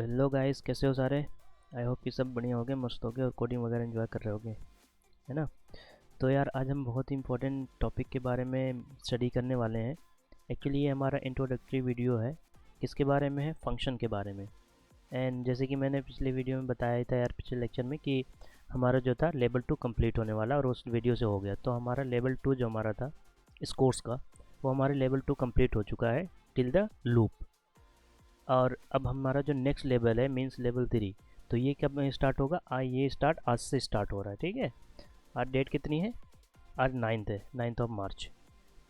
Hello guys, कैसे हो सारे। आई होप कि सब बढ़िया होगे, मस्त होगे और कोडिंग वगैरह एंजॉय कर रहे होगे, है ना। तो यार आज हम बहुत ही इंपॉर्टेंट टॉपिक के बारे में स्टडी करने वाले हैं। एक्चुअली ये हमारा इंट्रोडक्टरी वीडियो है। किसके बारे में है? फंक्शन के बारे में। एंड जैसे कि मैंने पिछले वीडियो में बताया था यार, पिछले लेक्चर में, कि हमारा जो था लेवल 2 कंप्लीट होने वाला और उस वीडियो से हो गया। तो हमारा लेवल 2 जो हमारा था इस कोर्स का, वो हमारे लेवल 2 कंप्लीट हो चुका है टिल द लूप। और अब हमारा जो नेक्स्ट लेवल है मीन्स लेवल 3। तो ये कब स्टार्ट होगा? ये स्टार्ट आज से स्टार्ट हो रहा है, ठीक है। आज डेट कितनी है? आज 9th है, 9th मार्च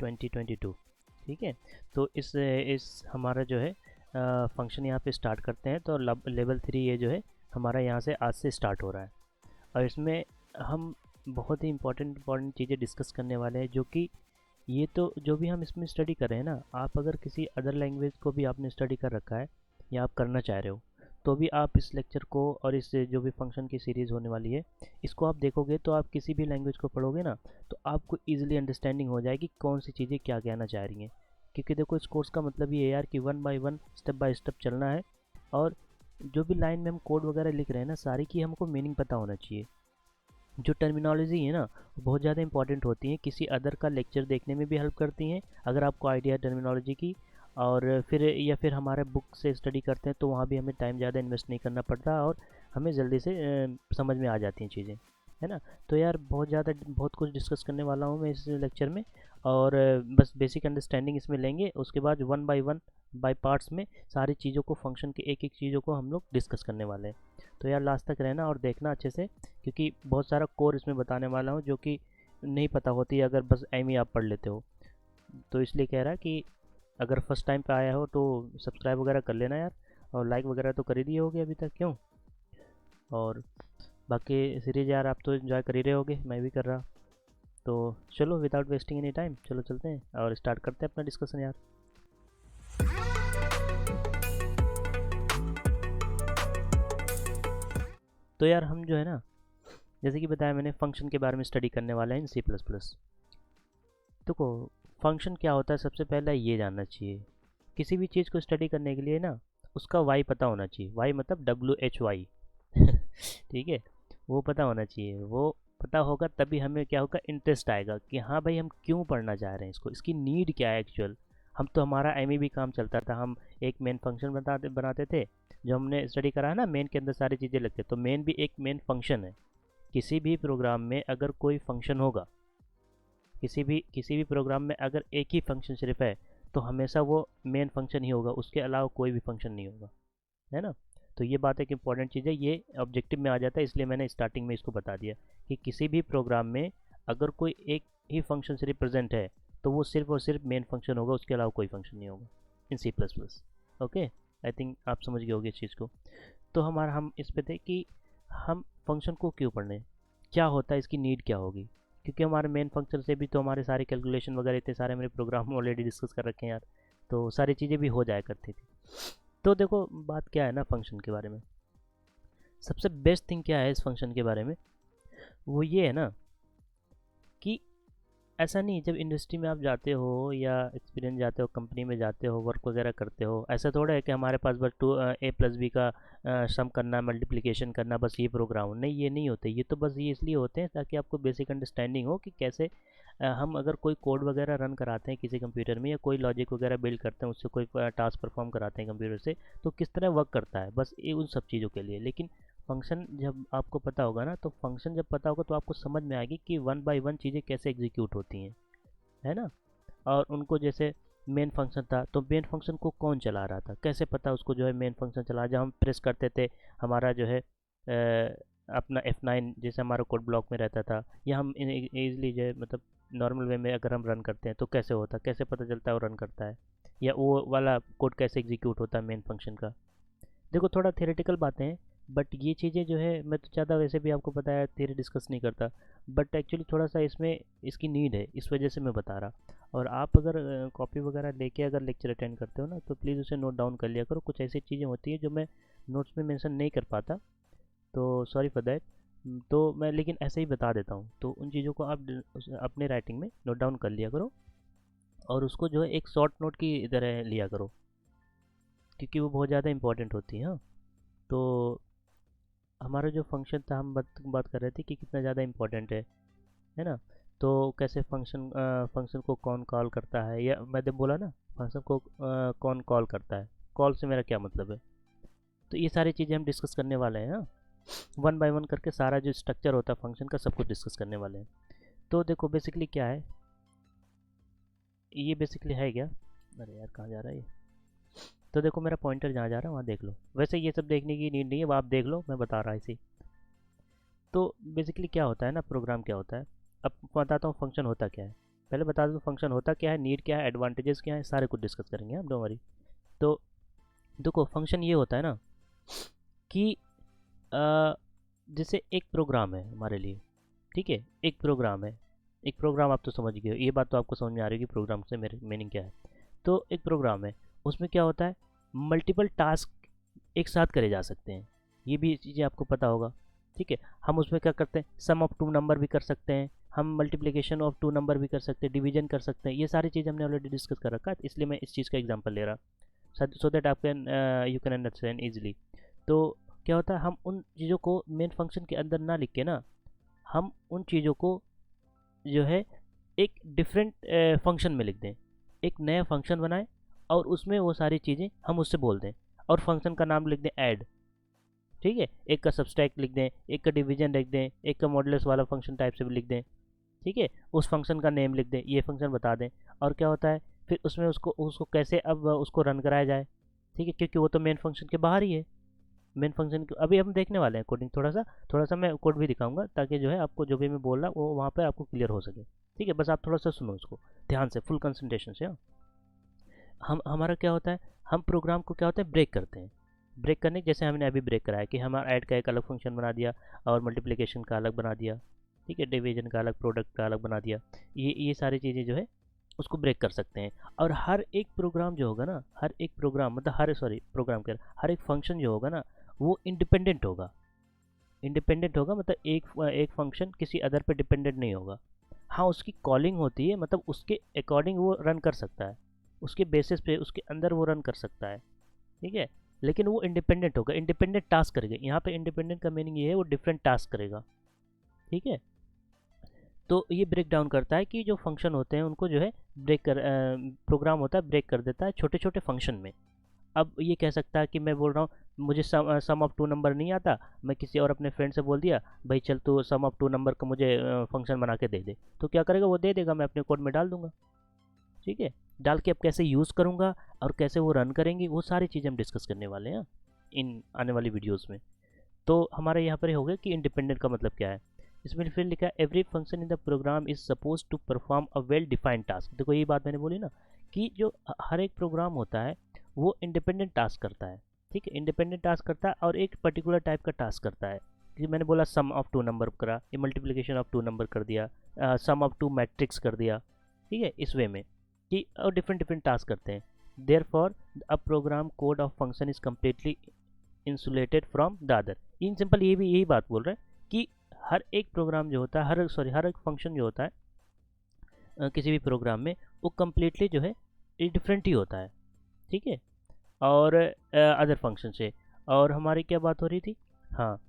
2022, ठीक है। तो इस हमारा जो है फंक्शन यहाँ पे स्टार्ट करते हैं। तो लेवल 3 ये जो है हमारा यहाँ से आज से स्टार्ट हो रहा है। और इसमें हम बहुत ही इंपॉर्टेंट चीज़ें डिस्कस करने वाले हैं, जो कि ये तो जो भी हम इसमें स्टडी कर रहे हैं ना, आप अगर किसी अदर लैंग्वेज को भी आपने स्टडी कर रखा है या आप करना चाह रहे हो, तो भी आप इस लेक्चर को और इस जो भी फंक्शन की सीरीज़ होने वाली है, इसको आप देखोगे तो आप किसी भी लैंग्वेज को पढ़ोगे ना, तो आपको ईजिली अंडरस्टैंडिंग हो जाएगी कौन सी चीज़ें क्या कहना चाह रही हैं। क्योंकि देखो, इस कोर्स का मतलब ये है यार कि वन बाय स्टेप चलना है। और जो भी लाइन में हम कोड वगैरह लिख रहे हैं ना, सारी की हमको मीनिंग पता होना चाहिए। जो टर्मिनोलॉजी है ना, वो बहुत ज़्यादा इंपॉर्टेंट होती है, किसी अदर का लेक्चर देखने में भी हेल्प करती हैं अगर आपको आइडिया है टर्मिनोलॉजी की। और फिर या फिर हमारे बुक से स्टडी करते हैं तो वहाँ भी हमें टाइम ज़्यादा इन्वेस्ट नहीं करना पड़ता और हमें जल्दी से समझ में आ जाती हैं चीज़ें, है ना। तो यार बहुत कुछ डिस्कस करने वाला हूँ मैं इस लेक्चर में। और बस बेसिक अंडरस्टैंडिंग इसमें लेंगे, उसके बाद वन बाय पार्ट्स में सारी चीज़ों को, फंक्शन के एक एक चीज़ों को हम लोग डिस्कस करने वाले हैं। तो यार लास्ट तक रहना और देखना अच्छे से, क्योंकि बहुत सारा कोर इसमें बताने वाला हूँ जो कि नहीं पता होती अगर बस एम ही आप पढ़ लेते हो। तो इसलिए कह रहा कि अगर फर्स्ट टाइम पे आया हो तो सब्सक्राइब वगैरह कर लेना यार, और लाइक वगैरह तो कर ही दिए होगे अभी तक, क्यों। और बाकी सीरीज़ यार आप तो इन्जॉय कर ही रहे होगे, मैं भी कर रहा। तो चलो विदाउट वेस्टिंग एनी टाइम, चलो चलते हैं और स्टार्ट करते हैं अपना डिस्कशन यार। तो यार हम जो है ना, जैसे कि बताया मैंने, फंक्शन के बारे में स्टडी करने वाले हैं इन C++। देखो, फंक्शन क्या होता है सबसे पहले ये जानना चाहिए। किसी भी चीज़ को स्टडी करने के लिए ना, उसका वाई पता होना चाहिए। वाई मतलब WHY ठीक है। वो पता होना चाहिए। वो पता होगा तभी हमें क्या होगा, इंटरेस्ट आएगा कि हाँ भाई हम क्यों पढ़ना चाह रहे हैं इसको, इसकी नीड क्या है एक्चुअल। हम तो हमारा एम भी काम चलता था, हम एक मेन फंक्शन बनाते थे। जो हमने स्टडी करा है ना, मेन के अंदर सारी चीज़ें लगती, तो मेन भी एक मेन फंक्शन है। किसी भी प्रोग्राम में अगर कोई फंक्शन होगा, किसी भी प्रोग्राम में अगर एक ही फंक्शन सिर्फ है, तो हमेशा वो मेन फंक्शन ही होगा, उसके अलावा कोई भी फंक्शन नहीं होगा, है ना। तो ये बात एक इंपॉर्टेंट चीज़ है, ये ऑब्जेक्टिव में आ जाता है, इसलिए मैंने स्टार्टिंग में इसको बता दिया कि किसी भी प्रोग्राम में अगर कोई एक ही फंक्शन सिर्फ प्रेजेंट है, तो वो सिर्फ और सिर्फ मेन फंक्शन होगा, उसके अलावा कोई फंक्शन नहीं होगा इन C++। ओके, आई थिंक आप समझ गए होगे इस चीज़ को। तो हम इस पे थे कि हम फंक्शन को क्यों पढ़ने, क्या होता है, इसकी नीड क्या होगी। क्योंकि हमारे मेन फंक्शन से भी तो हमारे सारे कैलकुलेशन वगैरह इतने सारे मेरे प्रोग्राम ऑलरेडी डिस्कस कर रखे हैं यार, तो सारी चीज़ें भी हो जाया करती थी। तो देखो बात क्या है ना, फंक्शन के बारे में सबसे बेस्ट थिंग क्या है इस फंक्शन के बारे में, वो ये है ना कि ऐसा नहीं, जब इंडस्ट्री में आप जाते हो या एक्सपीरियंस जाते हो, कंपनी में जाते हो, वर्क वगैरह करते हो, ऐसा थोड़ा है कि हमारे पास बस A+B का सम करना, मल्टीप्लिकेशन करना, बस ये प्रोग्राम नहीं, ये नहीं होते। ये तो बस ये इसलिए होते हैं ताकि आपको बेसिक अंडरस्टैंडिंग हो कि कैसे हम अगर कोई कोड वगैरह रन कराते हैं किसी कंप्यूटर में, या कोई लॉजिक वगैरह बिल्ड करते हैं, उससे कोई टास्क परफॉर्म कराते हैं कंप्यूटर से, तो किस तरह वर्क करता है, बस ये उन सब चीज़ों के लिए। लेकिन फंक्शन जब आपको पता होगा ना, तो फंक्शन जब पता होगा तो आपको समझ में आएगी कि वन बाय वन चीज़ें कैसे एग्जीक्यूट होती हैं, है ना। और उनको जैसे मेन फंक्शन था, तो मेन फंक्शन को कौन चला रहा था, कैसे पता उसको जो है मेन फंक्शन चला, जब हम प्रेस करते थे हमारा जो है अपना F9 जैसे हमारा कोड ब्लॉक में रहता था, या हम इजीली जो है मतलब नॉर्मल वे में अगर हम रन करते हैं तो कैसे होता, कैसे पता चलता है वो रन करता है, या वो वाला कोड कैसे एग्जीक्यूट होता है मेन फंक्शन का। देखो थोड़ा थियोरेटिकल बातें हैं, बट ये चीज़ें जो है, मैं तो ज़्यादा वैसे भी आपको पता है थियरी डिस्कस नहीं करता, बट एक्चुअली थोड़ा सा इसमें इसकी नीड है, इस वजह से मैं बता रहा। और आप अगर कॉपी वगैरह लेके अगर लेक्चर अटेंड करते हो ना, तो प्लीज़ उसे नोट डाउन कर लिया करो। कुछ ऐसी चीज़ें होती है जो मैं नोट्स में मेंशन नहीं कर पाता, तो सॉरी फॉर दैट। तो मैं लेकिन ऐसे ही बता देता हूँ, तो उन चीज़ों को आप अपने राइटिंग में नोट डाउन कर लिया करो, और उसको जो है एक शॉर्ट नोट की तरह लिया करो, क्योंकि वो बहुत ज़्यादा इंपॉर्टेंट होती है, हाँ। तो हमारा जो फंक्शन था, हम बात कर रहे थे कि कितना ज़्यादा इम्पोर्टेंट है ना। तो कैसे फंक्शन को कौन कॉल करता है, या मैंने बोला ना फंक्शन को कौन कॉल करता है, कॉल से मेरा क्या मतलब है। तो ये सारी चीज़ें हम डिस्कस करने वाले हैं। हाँ, वन बाय वन करके सारा जो स्ट्रक्चर होता है फंक्शन का सब कुछ डिस्कस करने वाले हैं। तो देखो बेसिकली क्या है, ये बेसिकली है क्या, अरे यार कहाँ जा रहा है ये। तो देखो मेरा पॉइंटर जहाँ जा रहा है वहाँ देख लो, वैसे ये सब देखने की नीड नहीं है, वो आप देख लो, मैं बता रहा इसी। तो बेसिकली क्या होता है ना, प्रोग्राम क्या होता है। अब बताता हूँ फंक्शन होता क्या है। पहले बता दूँ फंक्शन होता क्या है, नीड क्या है, एडवांटेजेस क्या है, सारे कुछ डिस्कस करेंगे हम, डोंट वरी। तो देखो फंक्शन ये होता है ना कि अ, जैसे एक प्रोग्राम है हमारे लिए, ठीक है, एक प्रोग्राम है। एक प्रोग्राम आप तो समझ गए हो, ये बात तो आपको समझ में आ रही है कि प्रोग्राम से मेरे मीनिंग क्या है। तो एक प्रोग्राम है, उसमें क्या होता है, मल्टीपल टास्क एक साथ करे जा सकते हैं, ये भी चीज़ें आपको पता होगा। ठीक है, हम उसमें क्या करते हैं, सम ऑफ टू नंबर भी कर सकते हैं, हम मल्टीप्लिकेशन ऑफ टू नंबर भी कर सकते हैं, डिवीजन कर सकते हैं, ये सारी चीज़ हमने ऑलरेडी डिस्कस कर रखा है, इसलिए मैं इस चीज़ का एग्जांपल ले रहा, सो दैट आप can you can understand easily. तो क्या होता है, हम उन चीज़ों को मेन फंक्शन के अंदर ना लिख के ना, हम उन चीज़ों को जो है एक डिफरेंट फंक्शन में लिख दें, एक नया फंक्शन बनाएं और उसमें वो सारी चीज़ें हम उससे बोल दें, और फंक्शन का नाम लिख दें ऐड। ठीक है, एक का सब्सट्रैक्ट लिख दें, एक का डिवीजन लिख दें, एक का मॉडुलस वाला फंक्शन टाइप से भी लिख दें। ठीक है, उस फंक्शन का नेम लिख दें, ये फंक्शन बता दें। और क्या होता है फिर उसमें उसको उसको कैसे अब उसको रन कराया जाए। ठीक है, क्योंकि वो तो मेन फंक्शन के बाहर ही है। मेन फंक्शन अभी हम देखने वाले हैं कोडिंग, थोड़ा सा मैं कोड भी दिखाऊंगा, ताकि जो है आपको जो भी मैं बोल रहा वो वहाँ पे आपको क्लियर हो सके। ठीक है, बस आप थोड़ा सा सुनो उसको ध्यान से, फुल कंसंट्रेशन से। हाँ, हम हमारा क्या होता है, हम प्रोग्राम को क्या होता है ब्रेक करते हैं। ब्रेक करने जैसे हमने अभी ब्रेक कराया कि हमारा ऐड का एक अलग फंक्शन बना दिया, और मल्टीप्लिकेशन का अलग बना दिया, ठीक है, डिवीजन का अलग, प्रोडक्ट का अलग बना दिया। ये सारी चीज़ें जो है उसको ब्रेक कर सकते हैं। और हर एक प्रोग्राम जो होगा ना, हर एक प्रोग्राम मतलब हर सॉरी प्रोग्राम कर हर एक फंक्शन जो होगा ना, वो इंडिपेंडेंट होगा। इंडिपेंडेंट होगा मतलब एक फंक्शन किसी अदर पे डिपेंडेंट नहीं होगा। हाँ, उसकी कॉलिंग होती है, मतलब उसके अकॉर्डिंग वो रन कर सकता है, उसके बेसिस पे उसके अंदर वो रन कर सकता है। ठीक है, लेकिन वो इंडिपेंडेंट होगा, इंडिपेंडेंट टास्क करेगा। यहाँ पे इंडिपेंडेंट का मीनिंग ये है वो डिफरेंट टास्क करेगा। ठीक है, तो ये ब्रेक डाउन करता है कि जो फंक्शन होते हैं उनको जो है प्रोग्राम होता है ब्रेक कर देता है छोटे छोटे फंक्शन में। अब ये कह सकता है कि मैं बोल रहा हूँ मुझे सम ऑफ टू नंबर नहीं आता, मैं किसी और अपने फ्रेंड से बोल दिया भाई चल तू सम ऑफ टू नंबर का मुझे फंक्शन बना के दे दे, तो क्या करेगा, वो दे देगा, मैं अपने कोड में डाल दूंगा। ठीक है, डाल के अब कैसे यूज़ करूँगा और कैसे वो रन करेंगे, वो सारी चीज़ें हम डिस्कस करने वाले हैं इन आने वाली वीडियोज़ में। तो हमारे यहाँ पर हो गया कि इंडिपेंडेंट का मतलब क्या है। इसमें फिर लिखा है every function in the program is suppose to perform a well defined task. देखो यही बात मैंने बोली ना कि जो हर एक प्रोग्राम होता है वो इंडिपेंडेंट टास्क करता है। ठीक है, इंडिपेंडेंट टास्क करता है और एक पर्टिकुलर टाइप का टास्क करता है। कि मैंने बोला सम ऑफ टू नंबर करा, ये मल्टीप्लिकेशन ऑफ टू नंबर कर दिया, सम ऑफ टू मैट्रिक्स कर दिया। ठीक है, इस वे में कि और डिफरेंट डिफरेंट टास्क करते हैं। There for a program code of function is completely insulated from the other. In simple ये भी यही बात बोल रहा है कि हर एक प्रोग्राम जो होता है, हर एक फंक्शन जो होता है किसी भी प्रोग्राम में, वो कम्प्लीटली जो है डिफरेंट ही होता है। ठीक है, और अदर फंक्शन से। और हमारी क्या बात हो रही थी, हाँ,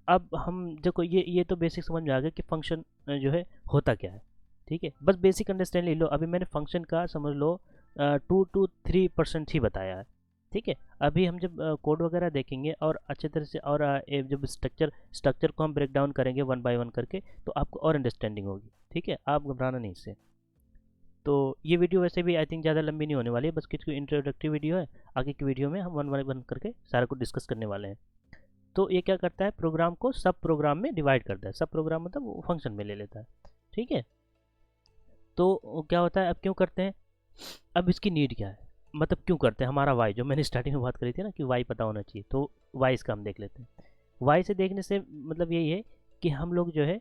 अब हम देखो ये तो बेसिक समझ में आ गया कि फंक्शन जो है होता क्या है। ठीक है, बस बेसिक अंडरस्टैंड ले लो। अभी मैंने फंक्शन का समझ लो 2 to 3% ही बताया है। ठीक है, अभी हम जब कोड वगैरह देखेंगे और अच्छे तरह से, और जब स्ट्रक्चर को हम ब्रेक डाउन करेंगे वन बाय वन करके, तो आपको और अंडरस्टैंडिंग होगी। ठीक है, आप घबराना नहीं इससे। तो ये वीडियो वैसे भी आई थिंक ज़्यादा लंबी नहीं होने वाली है, बस कुछ इंट्रोडक्टरी वीडियो है। आगे की वीडियो में हम वन बाय वन करके सारा कुछ डिस्कस करने वाले हैं। तो ये क्या करता है, प्रोग्राम को सब प्रोग्राम में डिवाइड करता है। सब प्रोग्राम मतलब वो फंक्शन में ले लेता है। ठीक है, तो क्या होता है, अब क्यों करते हैं, अब इसकी नीड क्या है, मतलब क्यों करते हैं। हमारा वाई जो मैंने स्टार्टिंग में बात करी थी ना कि वाई पता होना चाहिए, तो वाई इसका हम देख लेते हैं। वाई से देखने से मतलब यही है कि हम लोग जो है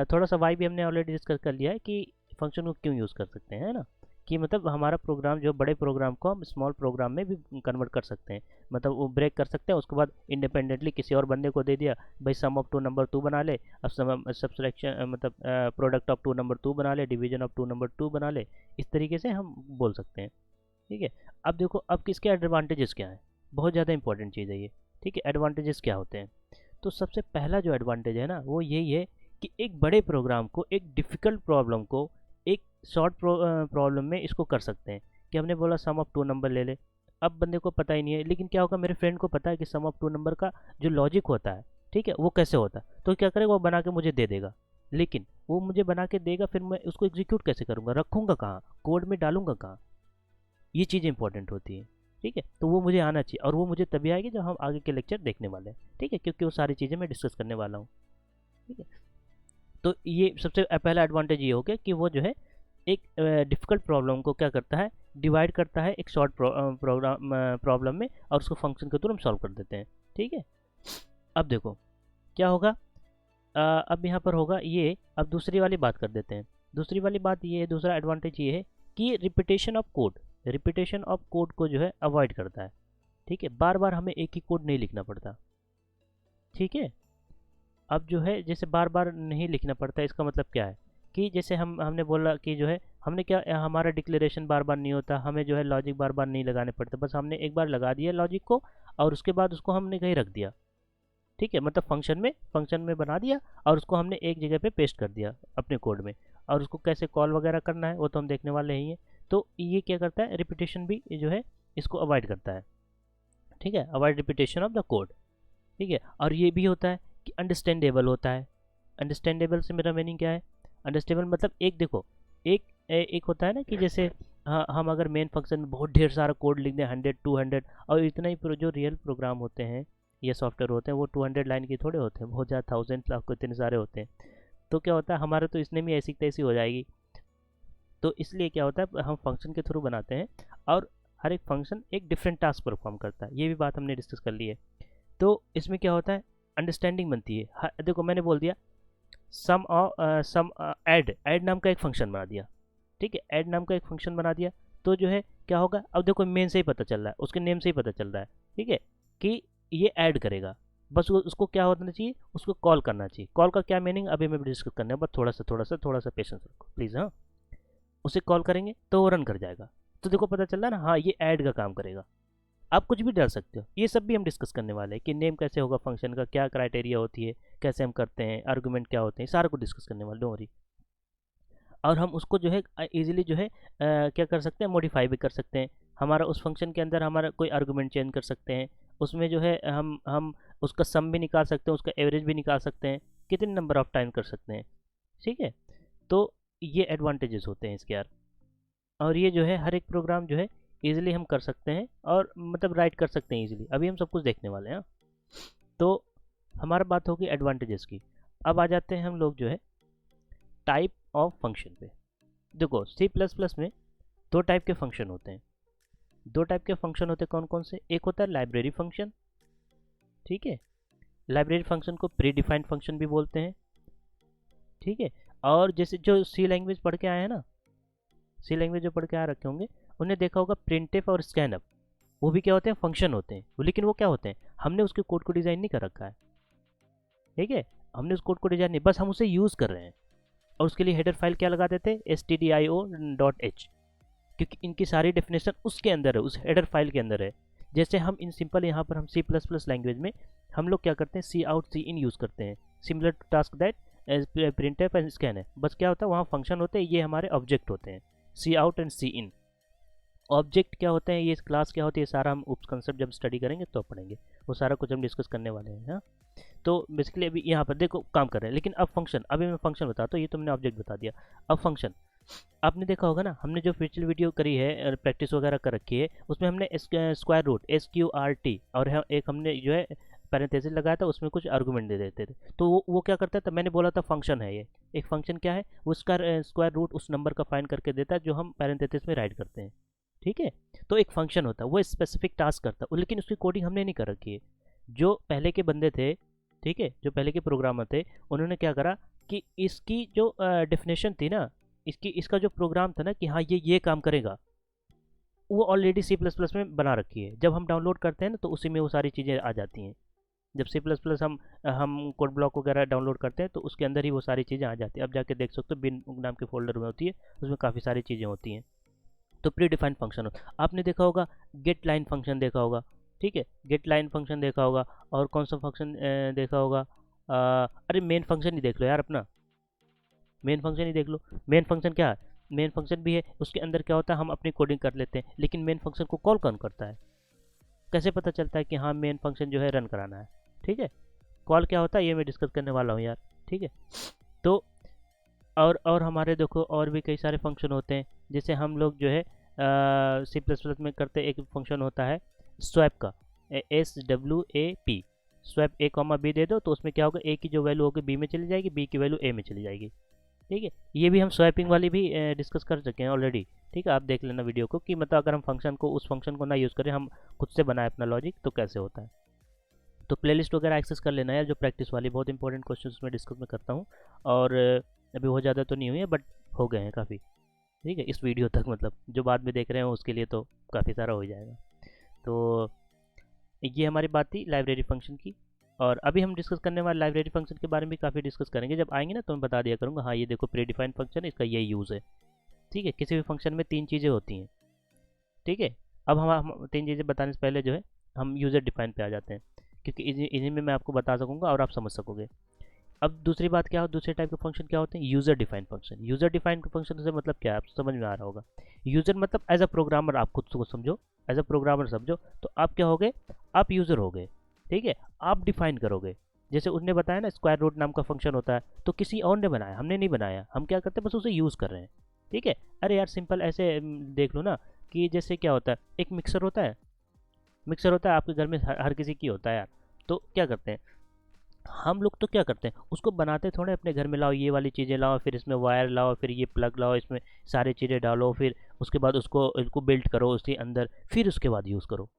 थोड़ा सा वाई भी हमने ऑलरेडी डिस्कस कर लिया है कि फंक्शन को क्यों यूज़ कर सकते हैं, है ना। कि मतलब हमारा प्रोग्राम जो बड़े प्रोग्राम को हम स्मॉल प्रोग्राम में भी कन्वर्ट कर सकते हैं, मतलब वो ब्रेक कर सकते हैं, उसके बाद इंडिपेंडेंटली किसी और बंदे को दे दिया भाई sum of two number to बना ले, अब सब्सट्रैक्शन मतलब product of two number to बना ले, division of two number to बना ले। इस तरीके से हम बोल सकते हैं। ठीक है, अब देखो अब किसके एडवांटेजेस क्या है, बहुत ज़्यादा इंपॉर्टेंट चीज़ है ये। ठीक है, एडवांटेजेस क्या होते हैं। तो सबसे पहला जो एडवांटेज है ना वो यही है कि एक बड़े प्रोग्राम को, एक डिफ़िकल्ट प्रॉब्लम को एक शॉर्ट प्रॉब्लम में इसको कर सकते हैं। कि हमने बोला सम ऑफ टू नंबर ले ले, अब बंदे को पता ही नहीं है, लेकिन क्या होगा, मेरे फ्रेंड को पता है कि सम ऑफ टू नंबर का जो लॉजिक होता है, ठीक है, वो कैसे होता है, तो क्या करेगा, वो बना के मुझे दे देगा। लेकिन वो मुझे बना के देगा, फिर मैं उसको एग्जीक्यूट कैसे करूँगा, रखूँगा कहाँ, कोड में डालूंगा कहाँ, ये चीज़ इंपॉर्टेंट होती है। ठीक है, तो वो मुझे आना चाहिए, और वो मुझे तभी आएगी जब हम आगे के लेक्चर देखने वाले हैं। ठीक है, क्योंकि वो सारी चीज़ें मैं डिस्कस करने वाला हूँ। ठीक है, तो ये सबसे पहला एडवांटेज ये हो गया कि वो जो है एक डिफ़िकल्ट प्रॉब्लम को क्या करता है, डिवाइड करता है एक शॉर्ट प्रॉब्लम में, और उसको फंक्शन के थ्रू हम सॉल्व कर देते हैं। ठीक है, अब देखो क्या होगा, अब यहाँ पर होगा ये, अब दूसरी वाली बात कर देते हैं। दूसरी वाली बात ये है, दूसरा एडवांटेज ये है कि रिपीटेशन ऑफ कोड को जो है अवॉइड करता है। ठीक है, बार बार हमें एक ही कोड नहीं लिखना पड़ता। ठीक है, अब जो है जैसे बार बार नहीं लिखना पड़ता, इसका मतलब क्या है कि जैसे हमने बोला कि जो है हमने क्या, हमारा डिक्लेरेशन बार बार नहीं होता, हमें जो है लॉजिक बार बार नहीं लगाने पड़ते, बस हमने एक बार लगा दिया लॉजिक को और उसके बाद उसको हमने कहीं रख दिया। ठीक है, मतलब फंक्शन में बना दिया और उसको हमने एक जगह पे पेस्ट कर दिया अपने कोड में, और उसको कैसे कॉल वगैरह करना है वो तो हम देखने वाले ही हैं। तो ये क्या करता है, रिपीटेशन भी जो है इसको अवॉइड करता है। ठीक है, avoid repetition of the code. ठीक है, और ये भी होता है कि अंडरस्टैंडेबल होता है। अंडरस्टैंडेबल से मेरा मीनिंग क्या है, अंडरस्टैंडेबल मतलब एक देखो, एक होता है ना कि जैसे हाँ, हम अगर मेन फंक्शन में बहुत ढेर सारा कोड लिख दें, 100 200, और इतना ही जो रियल प्रोग्राम होते हैं ये सॉफ्टवेयर होते हैं वो 200 लाइन के थोड़े होते हैं, बहुत ज़्यादा 1000 लाख को इतने सारे होते हैं। तो क्या होता है, हमारे तो इसने भी ऐसी तैसी हो जाएगी। तो इसलिए क्या होता है, हम फंक्शन के थ्रू बनाते हैं, और हर एक फंक्शन एक डिफरेंट टास्क परफॉर्म करता है, ये भी बात हमने डिस्कस कर ली है। तो इसमें क्या होता है, अंडरस्टैंडिंग बनती है। देखो मैंने बोल दिया सम ऐड नाम का एक फंक्शन बना दिया। ठीक है, ऐड नाम का एक फंक्शन बना दिया, तो जो है क्या होगा, अब देखो मेन से ही पता चल रहा है, उसके नेम से ही पता चल रहा है। ठीक है, कि ये ऐड करेगा, बस उसको क्या होना चाहिए, उसको कॉल करना चाहिए। कॉल का क्या मीनिंग अभी मैं डिस्कस करने, बस थोड़ा सा पेशेंस रखो प्लीज़। हाँ, उसे कॉल करेंगे तो वो रन कर जाएगा। तो देखो पता चल रहा है ना, हाँ ये ऐड का काम करेगा। आप कुछ भी डाल सकते हो, ये सब भी हम डिस्कस करने वाले हैं कि नेम कैसे होगा फंक्शन का, क्या क्राइटेरिया होती है, कैसे हम करते हैं, आर्गुमेंट क्या होते हैं, सारा कुछ डिस्कस करने वाले, डोंट वरी। और हम उसको जो है इजीली जो है क्या कर सकते हैं, मॉडिफाई भी कर सकते हैं। हमारा उस फंक्शन के अंदर हमारा कोई आर्गुमेंट चेंज कर सकते हैं, उसमें जो है हम उसका सम भी निकाल सकते हैं, उसका एवरेज भी निकाल सकते हैं, कितने नंबर ऑफ टाइम कर सकते हैं। ठीक है, तो ये एडवांटेजेस होते हैं इसके यार। और ये जो है हर एक प्रोग्राम जो है इजीली हम कर सकते हैं, और मतलब राइट कर सकते हैं इजीली, अभी हम सब कुछ देखने वाले हैं। तो हमारा बात होगी एडवांटेजेस की। अब आ जाते हैं हम लोग जो है टाइप ऑफ फंक्शन पे। देखो सी प्लस प्लस में दो टाइप के फंक्शन होते हैं। दो टाइप के फंक्शन होते हैं, कौन कौन से, एक होता है लाइब्रेरी फंक्शन। ठीक है, लाइब्रेरी फंक्शन को प्री डिफाइंड फंक्शन भी बोलते हैं। ठीक है, और जैसे जो सी लैंग्वेज पढ़ के आए हैं ना, सी लैंग्वेज जो पढ़ के आ रखे होंगे, उन्हें देखा होगा प्रिंटफ और स्कैनअप, वो भी क्या होते हैं, फंक्शन होते हैं, लेकिन वो क्या होते हैं, हमने उसके कोड को डिज़ाइन नहीं कर रखा है। ठीक है, हमने उस कोड को डिज़ाइन नहीं, बस हम उसे यूज़ कर रहे हैं, और उसके लिए हेडर फाइल क्या लगा देते हैं, stdio.h, क्योंकि इनकी सारी डेफिनेशन उसके अंदर है, उस हेडर फाइल के अंदर है। जैसे हम इन सिंपल यहाँ पर हम सी प्लस प्लस लैंग्वेज में हम लोग क्या करते हैं, सी आउट सी इन यूज़ करते हैं, similar to task that as printf and scan है। बस क्या होता है, वहाँ फंक्शन होते हैं, ये हमारे ऑब्जेक्ट होते हैं, C out and C in. Object क्या होते हैं, ये क्लास क्या होती है, सारा हम उप कंसेप्ट जब स्टडी करेंगे तो पढ़ेंगे, वो सारा कुछ हम डिस्कस करने वाले हैं। हाँ, तो बेसिकली अभी यहाँ पर देखो काम कर रहे हैं, लेकिन अब फंक्शन, अभी मैं फंक्शन बताता हूँ, ये तुमने ऑब्जेक्ट बता दिया। अब फंक्शन, आपने देखा होगा ना, हमने जो पिछली वीडियो करी है, प्रैक्टिस वगैरह कर रखी है, उसमें हमने स्क्वायर रूट SQRT और एक हमने जो है पैरेंथेसिस लगाया था, उसमें कुछ आर्गुमेंट दे देते थे। तो वो क्या करता था, मैंने बोला था फंक्शन है ये, एक फंक्शन क्या है, वो उसका स्क्वायर रूट उस नंबर का फाइंड करके देता है जो हम पैरेंथेसिस में राइट करते हैं। ठीक है, तो एक फंक्शन होता है, वो स्पेसिफिक टास्क करता है, लेकिन उसकी कोडिंग हमने नहीं कर रखी है। जो पहले के बंदे थे, ठीक है, जो पहले के प्रोग्रामर थे, उन्होंने क्या करा कि इसकी जो डेफिनेशन थी ना, इसका जो प्रोग्राम था ना कि हाँ ये काम करेगा, वो ऑलरेडी सी प्लस प्लस में बना रखी है। जब हम डाउनलोड करते हैं ना तो उसी में वो सारी चीज़ें आ जाती हैं। जब सी प्लस प्लस हम कोड ब्लॉक वगैरह डाउनलोड करते हैं तो उसके अंदर ही वो सारी चीज़ें आ जाती हैं। अब जाके देख सकते हो, बिन नाम के फोल्डर में होती है, उसमें काफ़ी सारी चीज़ें होती हैं। तो प्री डिफाइंड फंक्शन हो, आपने देखा होगा गेट लाइन फंक्शन देखा होगा। ठीक है, गेट लाइन फंक्शन देखा होगा, और कौन सा फंक्शन देखा होगा, अरे मेन फंक्शन ही देख लो यार अपना, मेन फंक्शन ही देख लो। मेन फंक्शन क्या है, मेन फंक्शन भी है, उसके अंदर क्या होता है, हम अपनी कोडिंग कर लेते हैं, लेकिन मेन फंक्शन को कॉल कौन करता है, कैसे पता चलता है कि हाँ मेन फंक्शन जो है रन कराना है। ठीक है, कॉल क्या होता है ये मैं डिस्कस करने वाला हूँ यार। ठीक है, तो और हमारे देखो और भी कई सारे फंक्शन होते हैं, जैसे हम लोग जो है सी प्लस प्लस में करते एक फंक्शन होता है स्वैप का, SWAP, स्वैप ए कॉमा बी दे दो तो उसमें क्या होगा, ए की जो वैल्यू होगी बी में चली जाएगी, बी की वैल्यू ए में चली जाएगी। ठीक है, ये भी हम स्वैपिंग वाली भी डिस्कस कर चुके हैं ऑलरेडी। ठीक है, आप देख लेना वीडियो को कि मतलब अगर हम फंक्शन को उस फंक्शन को ना यूज़ करें, हम खुद से बनाए अपना लॉजिक तो कैसे होता है। तो प्लेलिस्ट वगैरह एक्सेस कर लेना यार, जो प्रैक्टिस वाली बहुत इंपॉर्टेंट क्वेश्चन उसमें डिस्कस में करता हूँ, और अभी बहुत ज़्यादा तो नहीं हुई है बट हो गए हैं काफ़ी। ठीक है, इस वीडियो तक मतलब जो बाद में देख रहे हैं उसके लिए तो काफ़ी सारा हो जाएगा। तो ये हमारी बात थी लाइब्रेरी फंक्शन की, और अभी हम डिस्कस करने वाले लाइब्रेरी फंक्शन के बारे में भी काफ़ी डिस्कस करेंगे, जब आएंगे ना तो मैं बता दिया करूँगा, हाँ ये देखो प्री डिफाइंड फंक्शन, इसका यही यूज़ है। ठीक है, किसी भी फंक्शन में तीन चीज़ें होती हैं। ठीक है, अब हम तीन चीज़ें बताने से पहले जो है हम यूज़र डिफाइन पे आ जाते हैं, क्योंकि इन्हीं में मैं आपको बता सकूँगा और आप समझ सकोगे। अब दूसरी बात क्या हो, दूसरे टाइप के फंक्शन क्या होते हैं, user defined function. User defined function से मतलब क्या है, आप समझ में आ रहा होगा। यूज़र मतलब एज अ प्रोग्रामर, आप खुद को समझो, एज अ प्रोग्रामर समझो, तो आप क्या होगे, आप यूज़र होगे। ठीक है, आप डिफाइन करोगे। जैसे उसने बताया ना स्क्वायर रूट नाम का फंक्शन होता है, तो किसी और ने बनाया, हमने नहीं बनाया, हम क्या करते हैं बस उसे यूज़ कर रहे हैं। ठीक है, अरे यार सिंपल ऐसे देख लो ना, कि जैसे क्या होता है, एक मिक्सर होता है, मिक्सर होता है आपके घर में, हर किसी की होता है यार। तो क्या करते हैं हम लोग, तो क्या करते हैं उसको बनाते थोड़े, अपने घर में लाओ ये वाली चीज़ें लाओ, फिर इसमें वायर लाओ, फिर ये प्लग लाओ, इसमें सारी चीज़ें डालो, फिर उसके बाद उसको इसको बिल्ड करो उसके अंदर, फिर उसके बाद यूज़ करो।